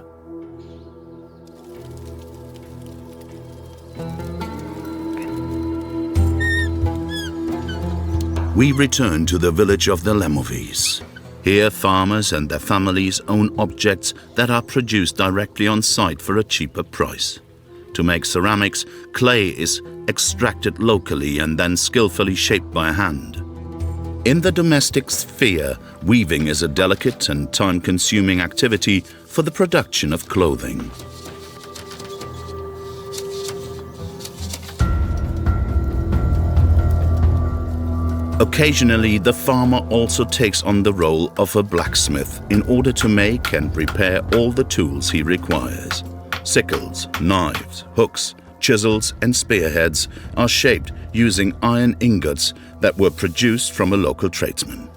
We return to the village of the Lemovies. Here, farmers and their families own objects that are produced directly on site for a cheaper price. To make ceramics, clay is extracted locally and then skillfully shaped by hand. In the domestic sphere, weaving is a delicate and time-consuming activity for the production of clothing. Occasionally, the farmer also takes on the role of a blacksmith in order to make and repair all the tools he requires. Sickles, knives, hooks, chisels and spearheads are shaped using iron ingots that were produced from a local tradesman.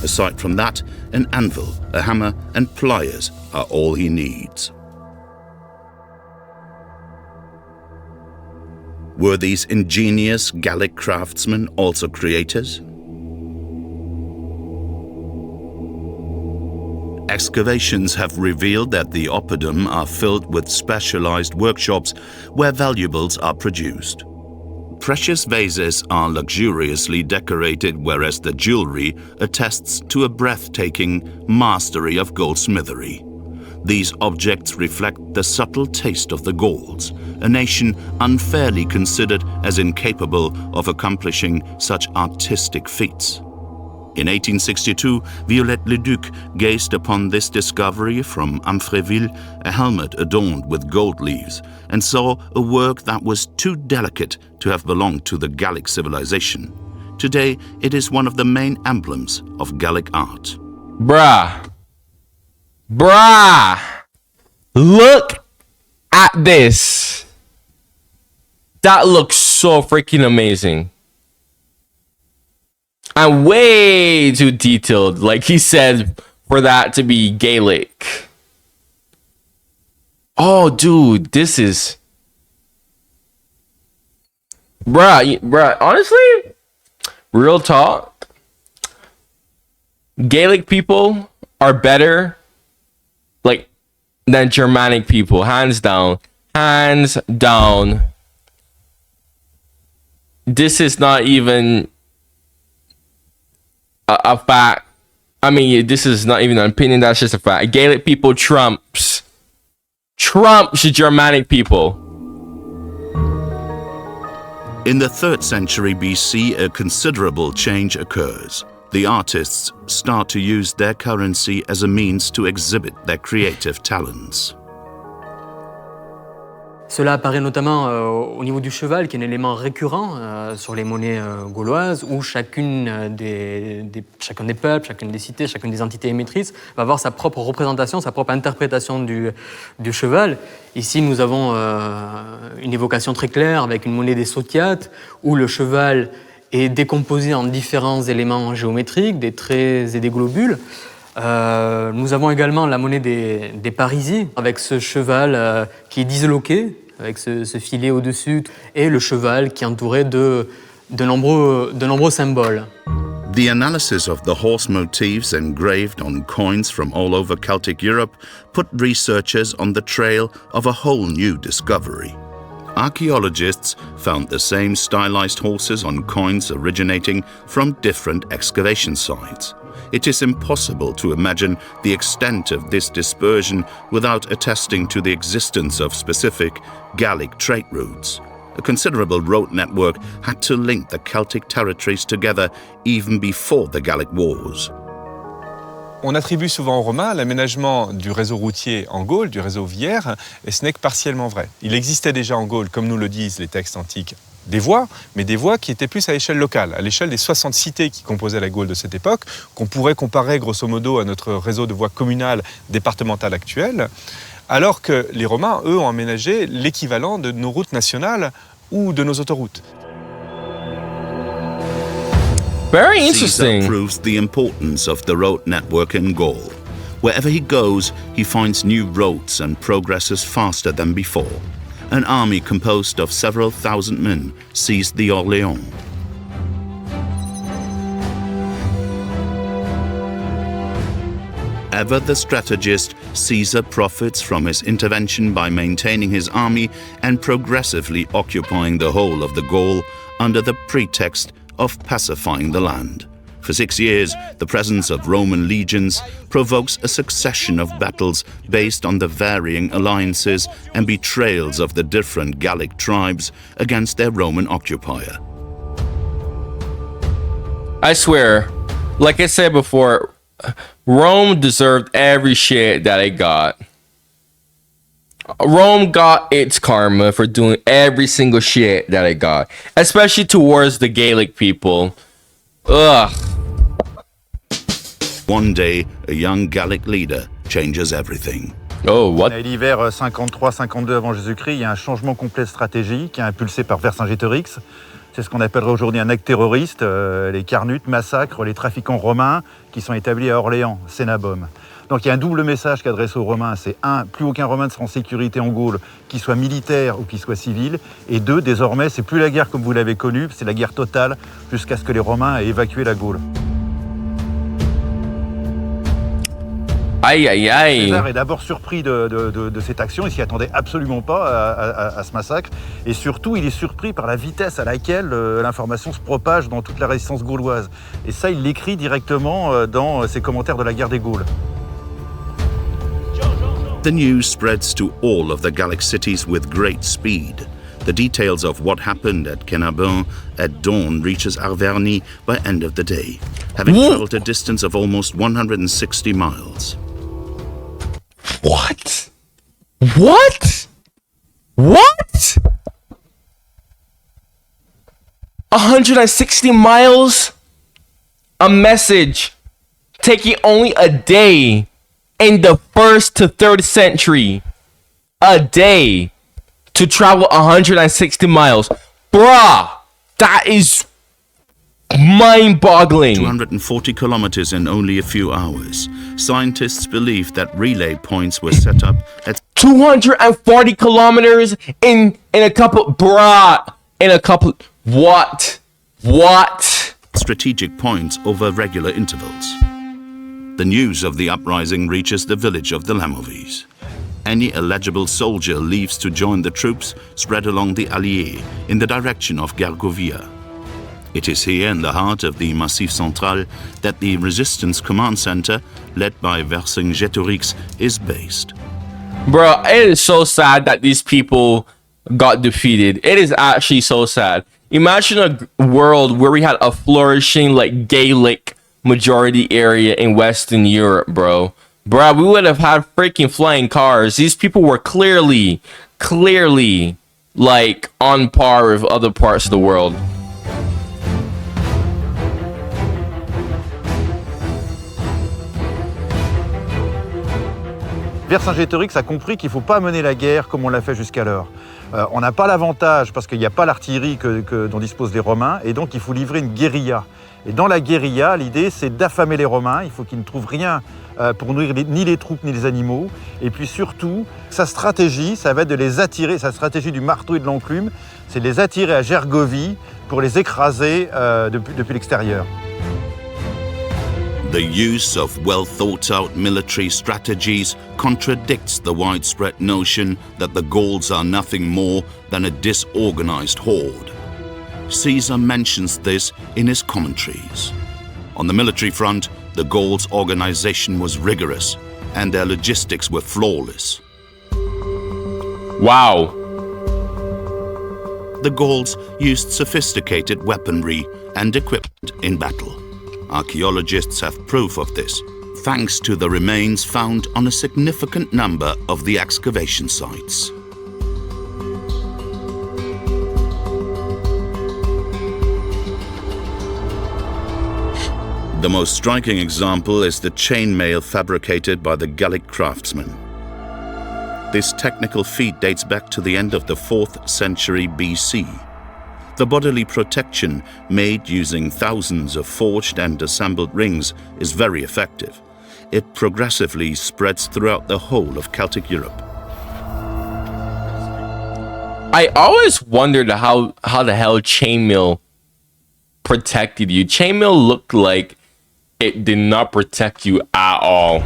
Aside from that, an anvil, a hammer and pliers are all he needs. Were these ingenious Gallic craftsmen also creators? Excavations have revealed that the oppidum are filled with specialized workshops where valuables are produced. Precious vases are luxuriously decorated, whereas the jewelry attests to a breathtaking mastery of goldsmithery. These objects reflect the subtle taste of the Gauls, a nation unfairly considered as incapable of accomplishing such artistic feats. In 1862, Viollet-le-Duc gazed upon this discovery from Amfreville, a helmet adorned with gold leaves, and saw a work that was too delicate to have belonged to the Gallic civilization. Today, it is one of the main emblems of Gallic art. Bruh. Bruh. Look at this. That looks so freaking amazing. And way too detailed, like he said, for that to be Gaelic. Oh, dude, this is... Bruh, honestly, real talk, Gaelic people are better, like, than Germanic people, hands down. Hands down. This is not even a fact. I mean, this is not even an opinion, that's just a fact. Gaelic people trumps Germanic people. In the 3rd century BC, a considerable change occurs. The artists start to use their currency as a means to exhibit their creative talents. Cela apparaît notamment au niveau du cheval, qui est un élément récurrent sur les monnaies gauloises, où chacun des peuples, chacune des cités, chacune des entités émettrices va avoir sa propre représentation, sa propre interprétation du cheval. Ici, nous avons une évocation très claire avec une monnaie des Sotiates, où le cheval est décomposé en différents éléments géométriques, des traits et des globules. Nous avons également la monnaie des parisis, avec ce cheval qui est disloqué, avec ce filet au-dessus, et le cheval qui est entouré de nombreux symboles. The analysis of the horse motifs engraved on coins from all over Celtic Europe put researchers on the trail of a whole new discovery. Archaeologists found the same stylized horses on coins originating from different excavation sites. It is impossible to imagine the extent of this dispersion without attesting to the existence of specific Gallic trade routes. A considerable road network had to link the Celtic territories together even before the Gallic Wars. On attribue souvent aux Romains l'aménagement du réseau routier en Gaule, du réseau viaire, et ce n'est que partiellement vrai. Il existait déjà en Gaule, comme nous le disent les textes antiques, des voies, mais des voies qui étaient plus à l'échelle locale, à l'échelle des 60 cités qui composaient la Gaule de cette époque, qu'on pourrait comparer grosso modo à notre réseau de voies communales départementales actuelles, alors que les Romains, eux, ont aménagé l'équivalent de nos routes nationales ou de nos autoroutes. Very Caesar interesting. proves the importance of the road network in Gaul. Wherever he goes, he finds new roads and progresses faster than before. An army composed of several thousand men seized the Orléans. Ever the strategist, Caesar profits from his intervention by maintaining his army and progressively occupying the whole of the Gaul under the pretext of pacifying the land. For 6 years, the presence of Roman legions provokes a succession of battles based on the varying alliances and betrayals of the different Gallic tribes against their Roman occupier. I swear, like I said before, Rome deserved every shit that it got. Rome got its karma for doing every single shit that it got, especially towards the Gaelic people. Ugh. One day, a young Gallic leader changes everything. Oh, what? L'hiver 53-52 avant Jésus-Christ, il y a un changement complet de stratégie qui est impulsé par Vercingétorix. C'est ce qu'on appellerait aujourd'hui un acte terroriste. Les Carnutes massacrent les trafiquants romains qui sont établis à Orléans, Cénabum. Donc il y a un double message qu'adresse aux Romains, c'est un, plus aucun Romain ne sera en sécurité en Gaule, qu'il soit militaire ou qu'il soit civil, et deux, désormais, c'est plus la guerre comme vous l'avez connue, c'est la guerre totale jusqu'à ce que les Romains aient évacué la Gaule. Aïe, aïe, aïe. César est d'abord surpris de cette action, il s'y attendait absolument pas à ce massacre, et surtout il est surpris par la vitesse à laquelle l'information se propage dans toute la résistance gauloise. Et ça, il l'écrit directement dans ses commentaires de la guerre des Gaules. The news spreads to all of the Gallic cities with great speed. The details of what happened at Cénabum at dawn reaches Arverni by end of the day, having traveled a distance of almost 160 miles. What? What? What? 160 miles? A message taking only a day in the 1st to 3rd century. A day to travel 160 miles. Bruh, that is mind-boggling. 240 kilometers in only a few hours. Scientists believe that relay points were set up at 240 kilometers in a couple, bruh, in a couple, what? strategic points over regular intervals. The news of the uprising reaches the village of the Lamovies. Any eligible soldier leaves to join the troops spread along the Allier in the direction of Gergovia. It is here in the heart of the Massif Central that the Resistance Command Center, led by Vercingétorix, is based. Bro, it is so sad that these people got defeated. It is actually so sad. Imagine a world where we had a flourishing, like, Gaelic majority area in Western Europe, bro. Bro, we would have had freaking flying cars. These people were clearly, like, on par with other parts of the world. Vercingétorix a compris qu'il ne faut pas mener la guerre comme on l'a fait jusqu'alors. On n'a pas l'avantage parce qu'il n'y a pas l'artillerie dont disposent les Romains, et donc il faut livrer une guérilla. Et dans la guérilla, l'idée, c'est d'affamer les Romains. Il faut qu'ils ne trouvent rien pour nourrir ni les troupes ni les animaux. Et puis surtout, sa stratégie, ça va être de les attirer, sa stratégie du marteau et de l'enclume, c'est de les attirer à Gergovie pour les écraser depuis l'extérieur. The use of well-thought-out military strategies contradicts the widespread notion that the Gauls are nothing more than a disorganized horde. Caesar mentions this in his commentaries. On the military front, the Gauls' organization was rigorous and their logistics were flawless. Wow. The Gauls used sophisticated weaponry and equipment in battle. Archaeologists have proof of this, thanks to the remains found on a significant number of the excavation sites. The most striking example is the chainmail fabricated by the Gallic craftsmen. This technical feat dates back to the end of the 4th century BC. The bodily protection made using thousands of forged and assembled rings is very effective. It progressively spreads throughout the whole of Celtic Europe. I always wondered how the hell chainmail protected you. Chainmail looked like it did not protect you at all.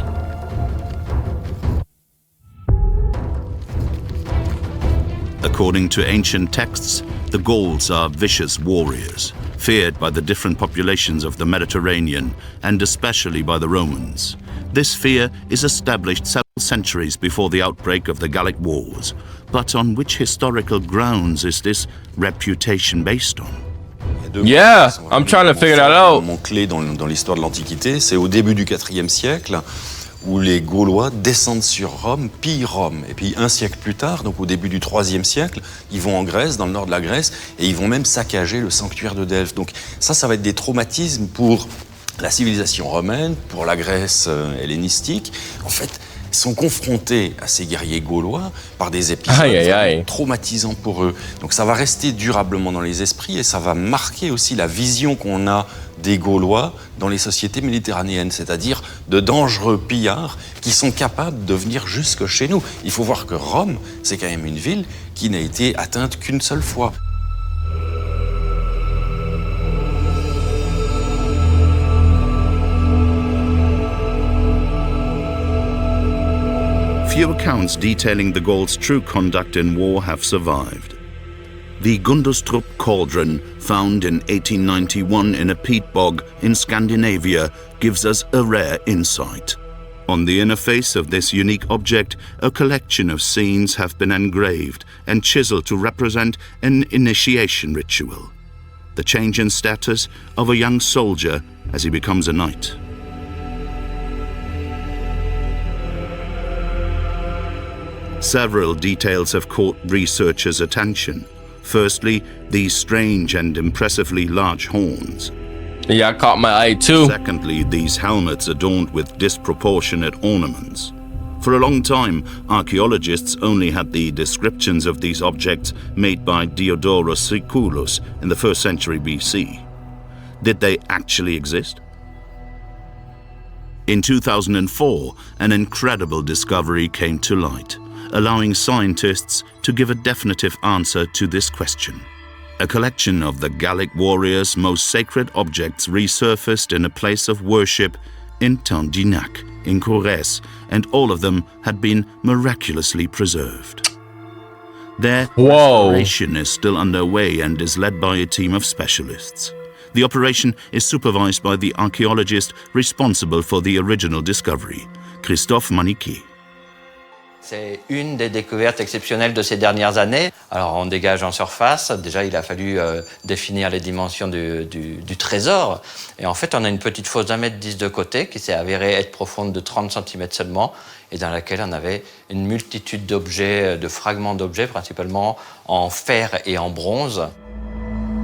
According to ancient texts, the Gauls are vicious warriors, feared by the different populations of the Mediterranean and especially by the Romans. This fear is established several centuries before the outbreak of the Gallic Wars. But on which historical grounds is this reputation based on? Yeah, I'm trying to figure that out. Un moment clé dans l'histoire de l'Antiquité, c'est au début du IVe siècle, où les Gaulois descendent sur Rome, pillent Rome. Et puis un siècle plus tard, donc au début du IIIe siècle, ils vont en Grèce, dans le nord de la Grèce, et ils vont même saccager le sanctuaire de Delphes. Donc ça va être des traumatismes pour la civilisation romaine, pour la Grèce hellénistique. En fait, ils sont confrontés à ces guerriers gaulois par des épisodes traumatisants pour eux. Donc ça va rester durablement dans les esprits et ça va marquer aussi la vision qu'on a des Gaulois dans les sociétés méditerranéennes, c'est-à-dire de dangereux pillards qui sont capables de venir jusque chez nous. Il faut voir que Rome, c'est quand même une ville qui n'a été atteinte qu'une seule fois. Few accounts detailing the Gauls' true conduct in war have survived. The Gundustrop cauldron, found in 1891 in a peat bog in Scandinavia, gives us a rare insight. On the inner face of this unique object, a collection of scenes have been engraved and chiseled to represent an initiation ritual, the change in status of a young soldier as he becomes a knight. Several details have caught researchers' attention. Firstly, these strange and impressively large horns. Yeah, I caught my eye too. Secondly, these helmets adorned with disproportionate ornaments. For a long time, archaeologists only had the descriptions of these objects made by Diodorus Siculus in the 1st century BC. Did they actually exist? In 2004, an incredible discovery came to light, allowing scientists to give a definitive answer to this question. A collection of the Gallic warriors' most sacred objects resurfaced in a place of worship in Tandinac, in Corrèze, and all of them had been miraculously preserved. Their restoration is still underway and is led by a team of specialists. The operation is supervised by the archaeologist responsible for the original discovery, Christophe Maniquet. C'est une des découvertes exceptionnelles de ces dernières années. Alors on dégage en surface, déjà il a fallu définir les dimensions du trésor. Et en fait on a une petite fosse d'1,10 m de côté qui s'est avérée être profonde de 30 cm seulement et dans laquelle on avait une multitude d'objets, de fragments d'objets, principalement en fer et en bronze.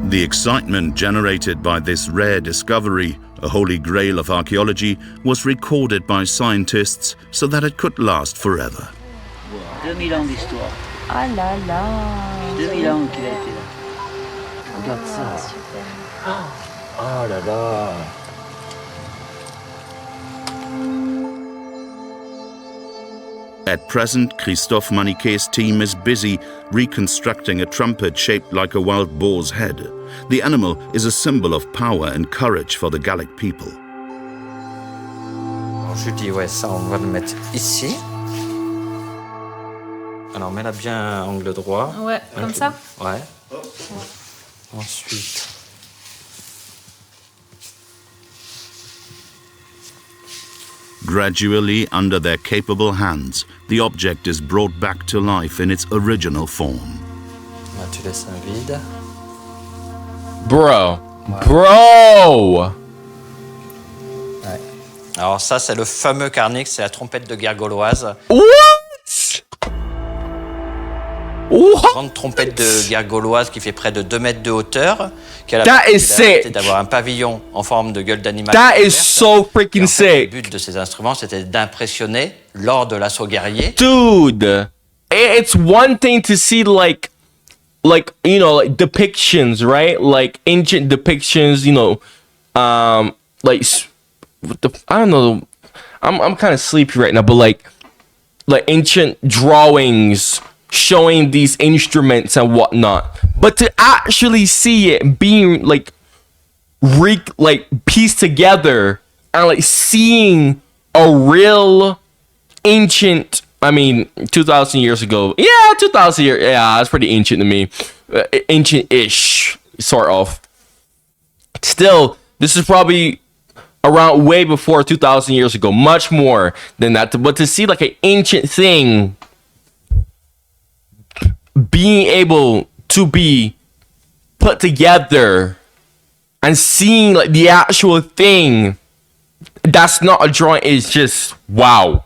The excitement generated by this rare discovery, a holy grail of archaeology, was recorded by scientists so that it could last forever. 2000 ans d'histoire. Ah là là. 2000 ans qu'il a été là. Regarde ça. Super. Oh là là. At present, Christophe Maniquet's team is busy reconstructing a trumpet shaped like a wild boar's head. The animal is a symbol of power and courage for the Gallic people. Alors, je dis, ouais, ça, on va le mettre ici. Alors, mets-la bien angle droit. Ouais, comme ça? Ouais. Ensuite... Gradually, under their capable hands, the object is brought back to life in its original form. Là, tu laisses un vide. Bro. Bro! Ouais. Alors ça, c'est le fameux carnix, c'est la trompette de guerre gauloise. What? Grande trompette de guerre gauloise qui fait près de 2 mètres de hauteur, qui a la That is particularité sick. d'avoir un pavillon en forme de gueule d'animal. That is so freaking sick. Le but de ces instruments, c'était d'impressionner lors de l'assaut guerrier. Dude, it's one thing to see like you know, like depictions, right? Like ancient depictions, you know, like what the, I don't know. I'm kind of sleepy right now, but like ancient drawings showing these instruments and whatnot, but to actually see it being like pieced together and like seeing a real ancient, I mean 2,000 years ago, 2,000 years, that's pretty ancient to me, ancient-ish sort of. Still, this is probably around way before 2,000 years ago, much more than that, but to see like an ancient thing being able to be put together and seeing like the actual thing that's not a drawing is just wow.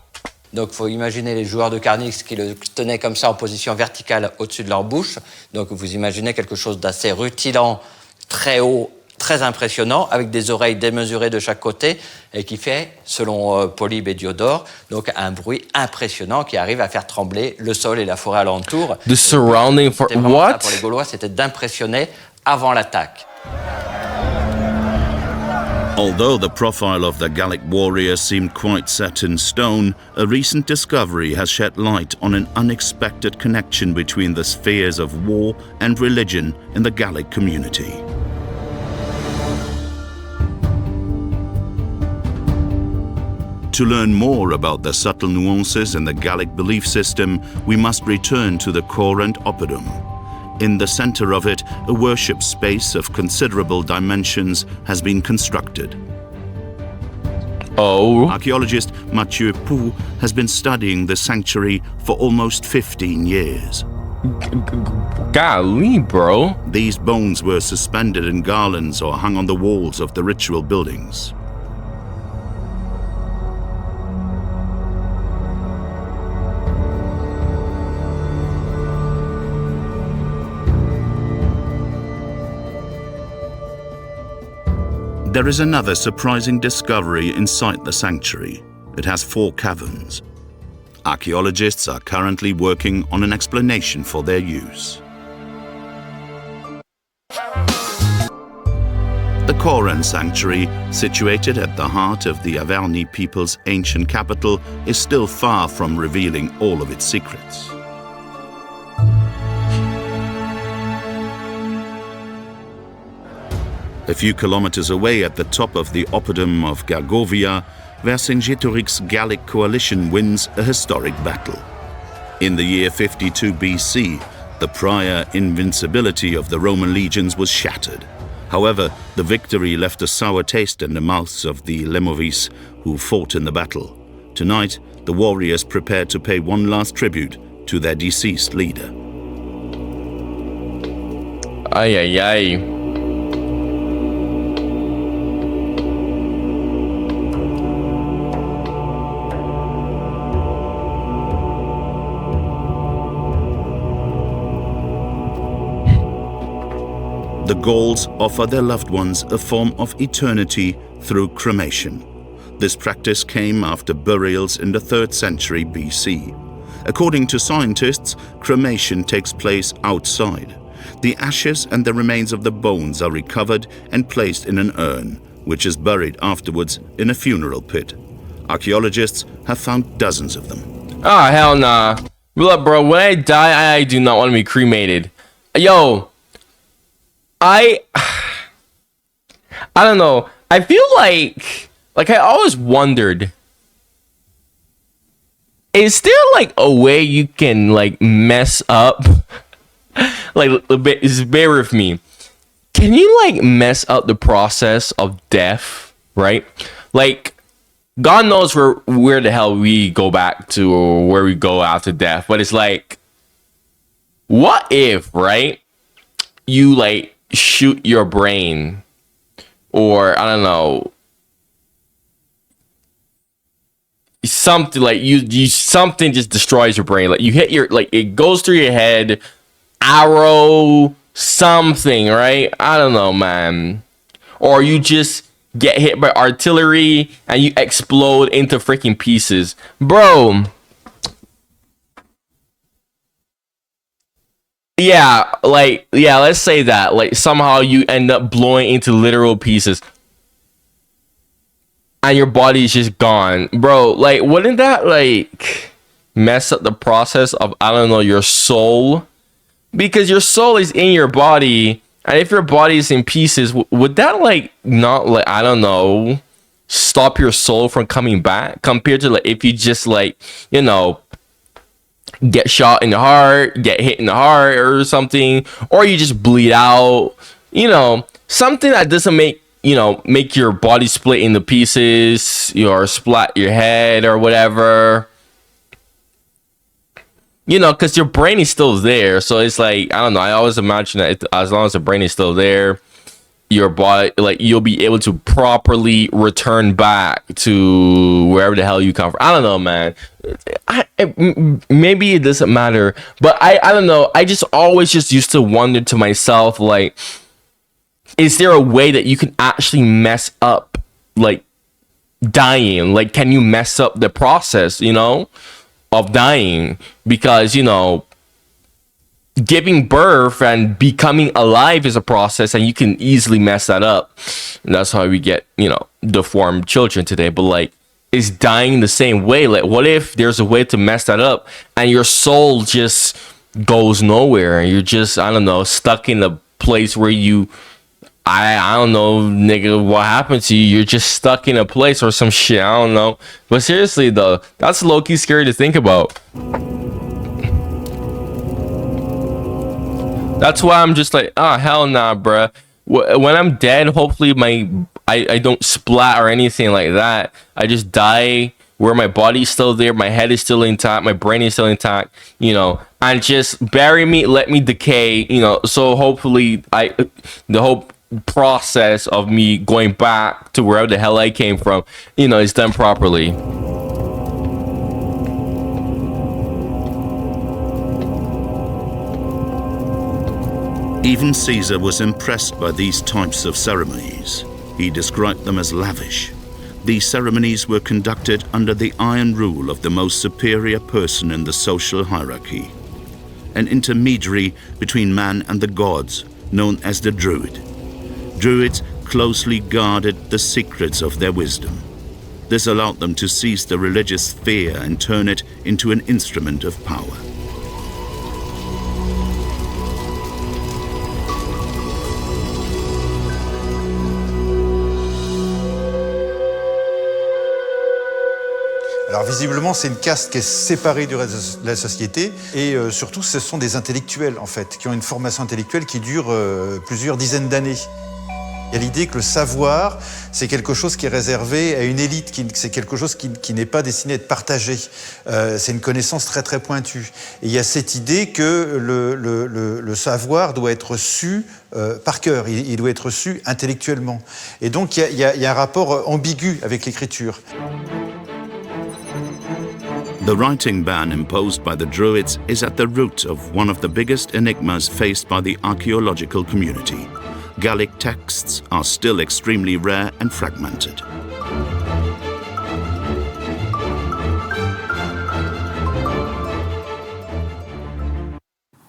Donc il faut imaginer les joueurs de carnix qui le tenaient comme ça en position verticale au-dessus de leur bouche. Donc vous imaginez quelque chose d'assez rutilant, très haut, très impressionnant, avec des oreilles démesurées de chaque côté et qui fait, selon Polybe et Diodore, donc un bruit impressionnant qui arrive à faire trembler le sol et la forêt alentour. The surrounding for what? Pour les Gaulois, c'était d'impressionner avant l'attaque. Although the profile of the Gallic warrior seemed quite set in stone, a recent discovery has shed light on an unexpected connection between the spheres of war and religion in the Gallic community. To learn more about the subtle nuances in the Gallic belief system, we must return to the Courant Oppidum. In the center of it, a worship space of considerable dimensions has been constructed. Archaeologist Mathieu Pou has been studying the sanctuary for almost 15 years. Golly, bro. These bones were suspended in garlands or hung on the walls of the ritual buildings. There is another surprising discovery inside the sanctuary. It has 4 caverns. Archaeologists are currently working on an explanation for their use. The Coran Sanctuary, situated at the heart of the Averni people's ancient capital, is still far from revealing all of its secrets. A few kilometers away at the top of the Oppidum of Gergovia, Vercingetorix's Gallic coalition wins a historic battle. In the year 52 BC, the prior invincibility of the Roman legions was shattered. However, the victory left a sour taste in the mouths of the Lemovis who fought in the battle. Tonight, the warriors prepare to pay one last tribute to their deceased leader. Ay, ay, ay. The Gauls offer their loved ones a form of eternity through cremation. This practice came after burials in the 3rd century BC. According to scientists, cremation takes place outside. The ashes and the remains of the bones are recovered and placed in an urn, which is buried afterwards in a funeral pit. Archaeologists have found dozens of them. Oh, hell nah. Look, bro, when I die, I do not want to be cremated. Yo, I don't know. I feel like I always wondered, is there like a way you can like mess up? Like, bear with me. Can you like mess up the process of death, right? Like, God knows where the hell we go back to or where we go after death. But it's like, what if, right, you like shoot your brain, or I don't know, something like you something just destroys your brain. Like you hit your, like it goes through your head, arrow, something, right? I don't know, man. Or you just get hit by artillery and you explode into freaking pieces. Bro. Yeah, let's say that. Like somehow you end up blowing into literal pieces. And your body is just gone. Bro, like wouldn't that like mess up the process of, I don't know, your soul? Because your soul is in your body, and if your body is in pieces, would that like not, like, I don't know, stop your soul from coming back? Compared to like if you just like, you know, get shot in the heart, get hit in the heart or something, or you just bleed out, you know, something that doesn't make your body split into pieces, or splat your head or whatever. You know, because your brain is still there. So it's like, I don't know. I always imagine that as long as the brain is still there, your body, like, you'll be able to properly return back to wherever the hell you come from. I don't know, man. Maybe it doesn't matter. But I don't know. I just always just used to wonder to myself, like, is there a way that you can actually mess up, like, dying? Like, can you mess up the process, you know, of dying? Because, you know, giving birth and becoming alive is a process, and you can easily mess that up. And that's how we get, you know, deformed children today. But like, is dying the same way? Like, what if there's a way to mess that up and your soul just goes nowhere and you're just, I don't know, stuck in a place where you, I don't know, nigga, what happened to you? You're just stuck in a place or some shit. I don't know. But seriously, though, that's low-key scary to think about. That's why I'm just like, oh, hell nah, bruh. When I'm dead, hopefully I don't splat or anything like that. I just die where my body's still there, my head is still intact, my brain is still intact, you know, and just bury me, let me decay, you know. So hopefully the whole process of me going back to wherever the hell I came from, you know, is done properly. Even Caesar was impressed by these types of ceremonies. He described them as lavish. These ceremonies were conducted under the iron rule of the most superior person in the social hierarchy, an intermediary between man and the gods, known as the Druid. Druids closely guarded the secrets of their wisdom. This allowed them to seize the religious sphere and turn it into an instrument of power. Alors visiblement, c'est une caste qui est séparée du reste de la société, et surtout, ce sont des intellectuels, en fait, qui ont une formation intellectuelle qui dure plusieurs dizaines d'années. Il y a l'idée que le savoir, c'est quelque chose qui est réservé à une élite, c'est quelque chose qui n'est pas destiné à être partagé. C'est une connaissance très très pointue. Et il y a cette idée que le savoir doit être su par cœur, il doit être su intellectuellement. Et donc il y a un rapport ambigu avec l'écriture. The writing ban imposed by the Druids is at the root of one of the biggest enigmas faced by the archaeological community. Gallic texts are still extremely rare and fragmented.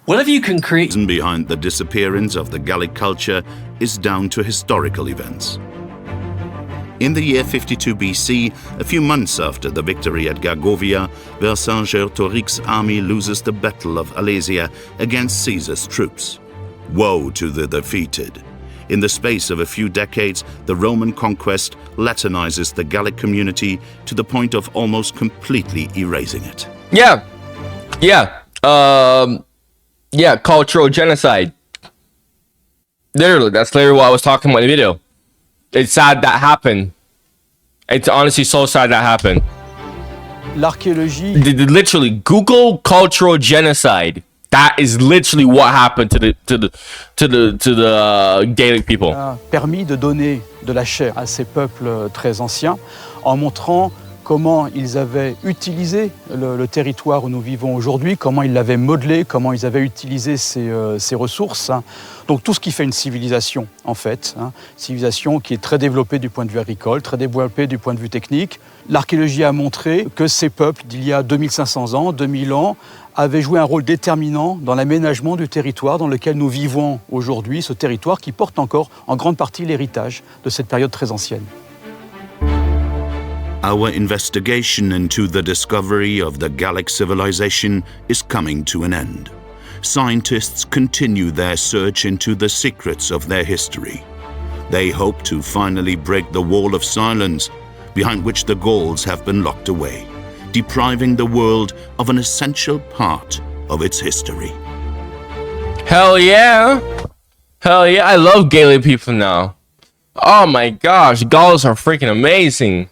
Whatever you can create. The reason behind the disappearance of the Gallic culture is down to historical events. In the year 52 BC, a few months after the victory at Gergovia, Vercingetorix's army loses the Battle of Alesia against Caesar's troops. Woe to the defeated! In the space of a few decades, the Roman conquest Latinizes the Gallic community to the point of almost completely erasing it. Yeah, cultural genocide. Literally, that's literally what I was talking about in the video. It's sad that happened. It's honestly so sad that happened. L'archéologie. Literally, Google cultural genocide. That is literally what happened to the Gaelic people. A permis de donner de la chair à ces peuples très anciens en montrant comment ils avaient utilisé le territoire où nous vivons aujourd'hui, comment ils l'avaient modelé, comment ils avaient utilisé ces ressources. Donc tout ce qui fait une civilisation, en fait. Civilisation qui est très développée du point de vue agricole, très développée du point de vue technique. L'archéologie a montré que ces peuples d'il y a 2500 ans, 2000 ans, avaient joué un rôle déterminant dans l'aménagement du territoire dans lequel nous vivons aujourd'hui, ce territoire qui porte encore en grande partie l'héritage de cette période très ancienne. Our investigation into the discovery of the Gallic civilization is coming to an end. Scientists continue their search into the secrets of their history. They hope to finally break the wall of silence behind which the Gauls have been locked away, depriving the world of an essential part of its history. Hell yeah! Hell yeah, I love Gaelic people now. Oh my gosh, Gauls are freaking amazing.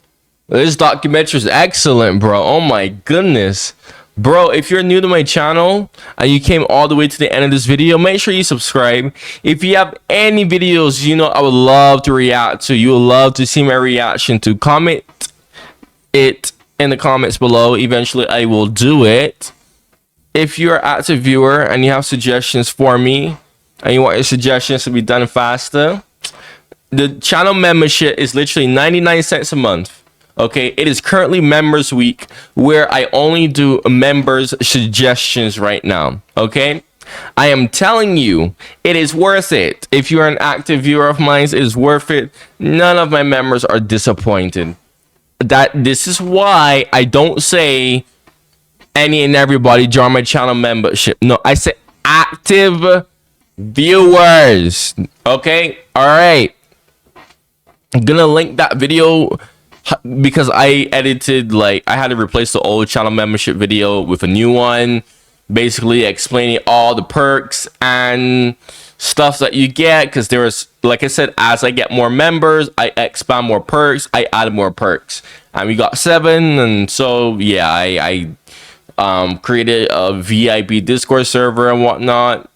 This documentary is excellent, bro. Oh my goodness. Bro, if you're new to my channel and you came all the way to the end of this video, make sure you subscribe. If you have any videos you know I would love to react to, you would love to see my reaction to, comment it in the comments below. Eventually I will do it. If you're an active viewer and you have suggestions for me and you want your suggestions to be done faster, the channel membership is literally 99 cents a month. Okay, it is currently members week where I only do members suggestions right now. Okay, I am telling you, it is worth it. If you're an active viewer of mine, it is worth it. None of my members are disappointed. This is why I don't say any and everybody join my channel membership. No, I say active viewers. Okay, all right. I'm gonna link that video because I edited, like, I had to replace the old channel membership video with a new one, basically explaining all the perks and stuff that you get, because there was, like I said, as I get more members, I expand more perks, I add more perks, and we got 7, and so yeah, I created a VIP Discord server and whatnot,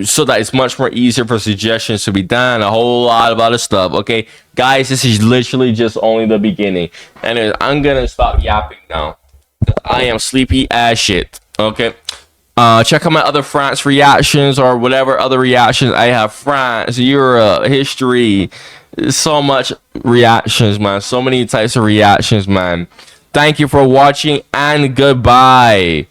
so that it's much more easier for suggestions to be done, a whole lot of other stuff. Okay, guys, this is literally just only the beginning. Anyways, I'm gonna stop yapping now. I am sleepy as shit. Okay, check out my other France reactions or whatever other reactions I have. France, Europe, history, so much reactions, man. So many types of reactions, man. Thank you for watching and goodbye.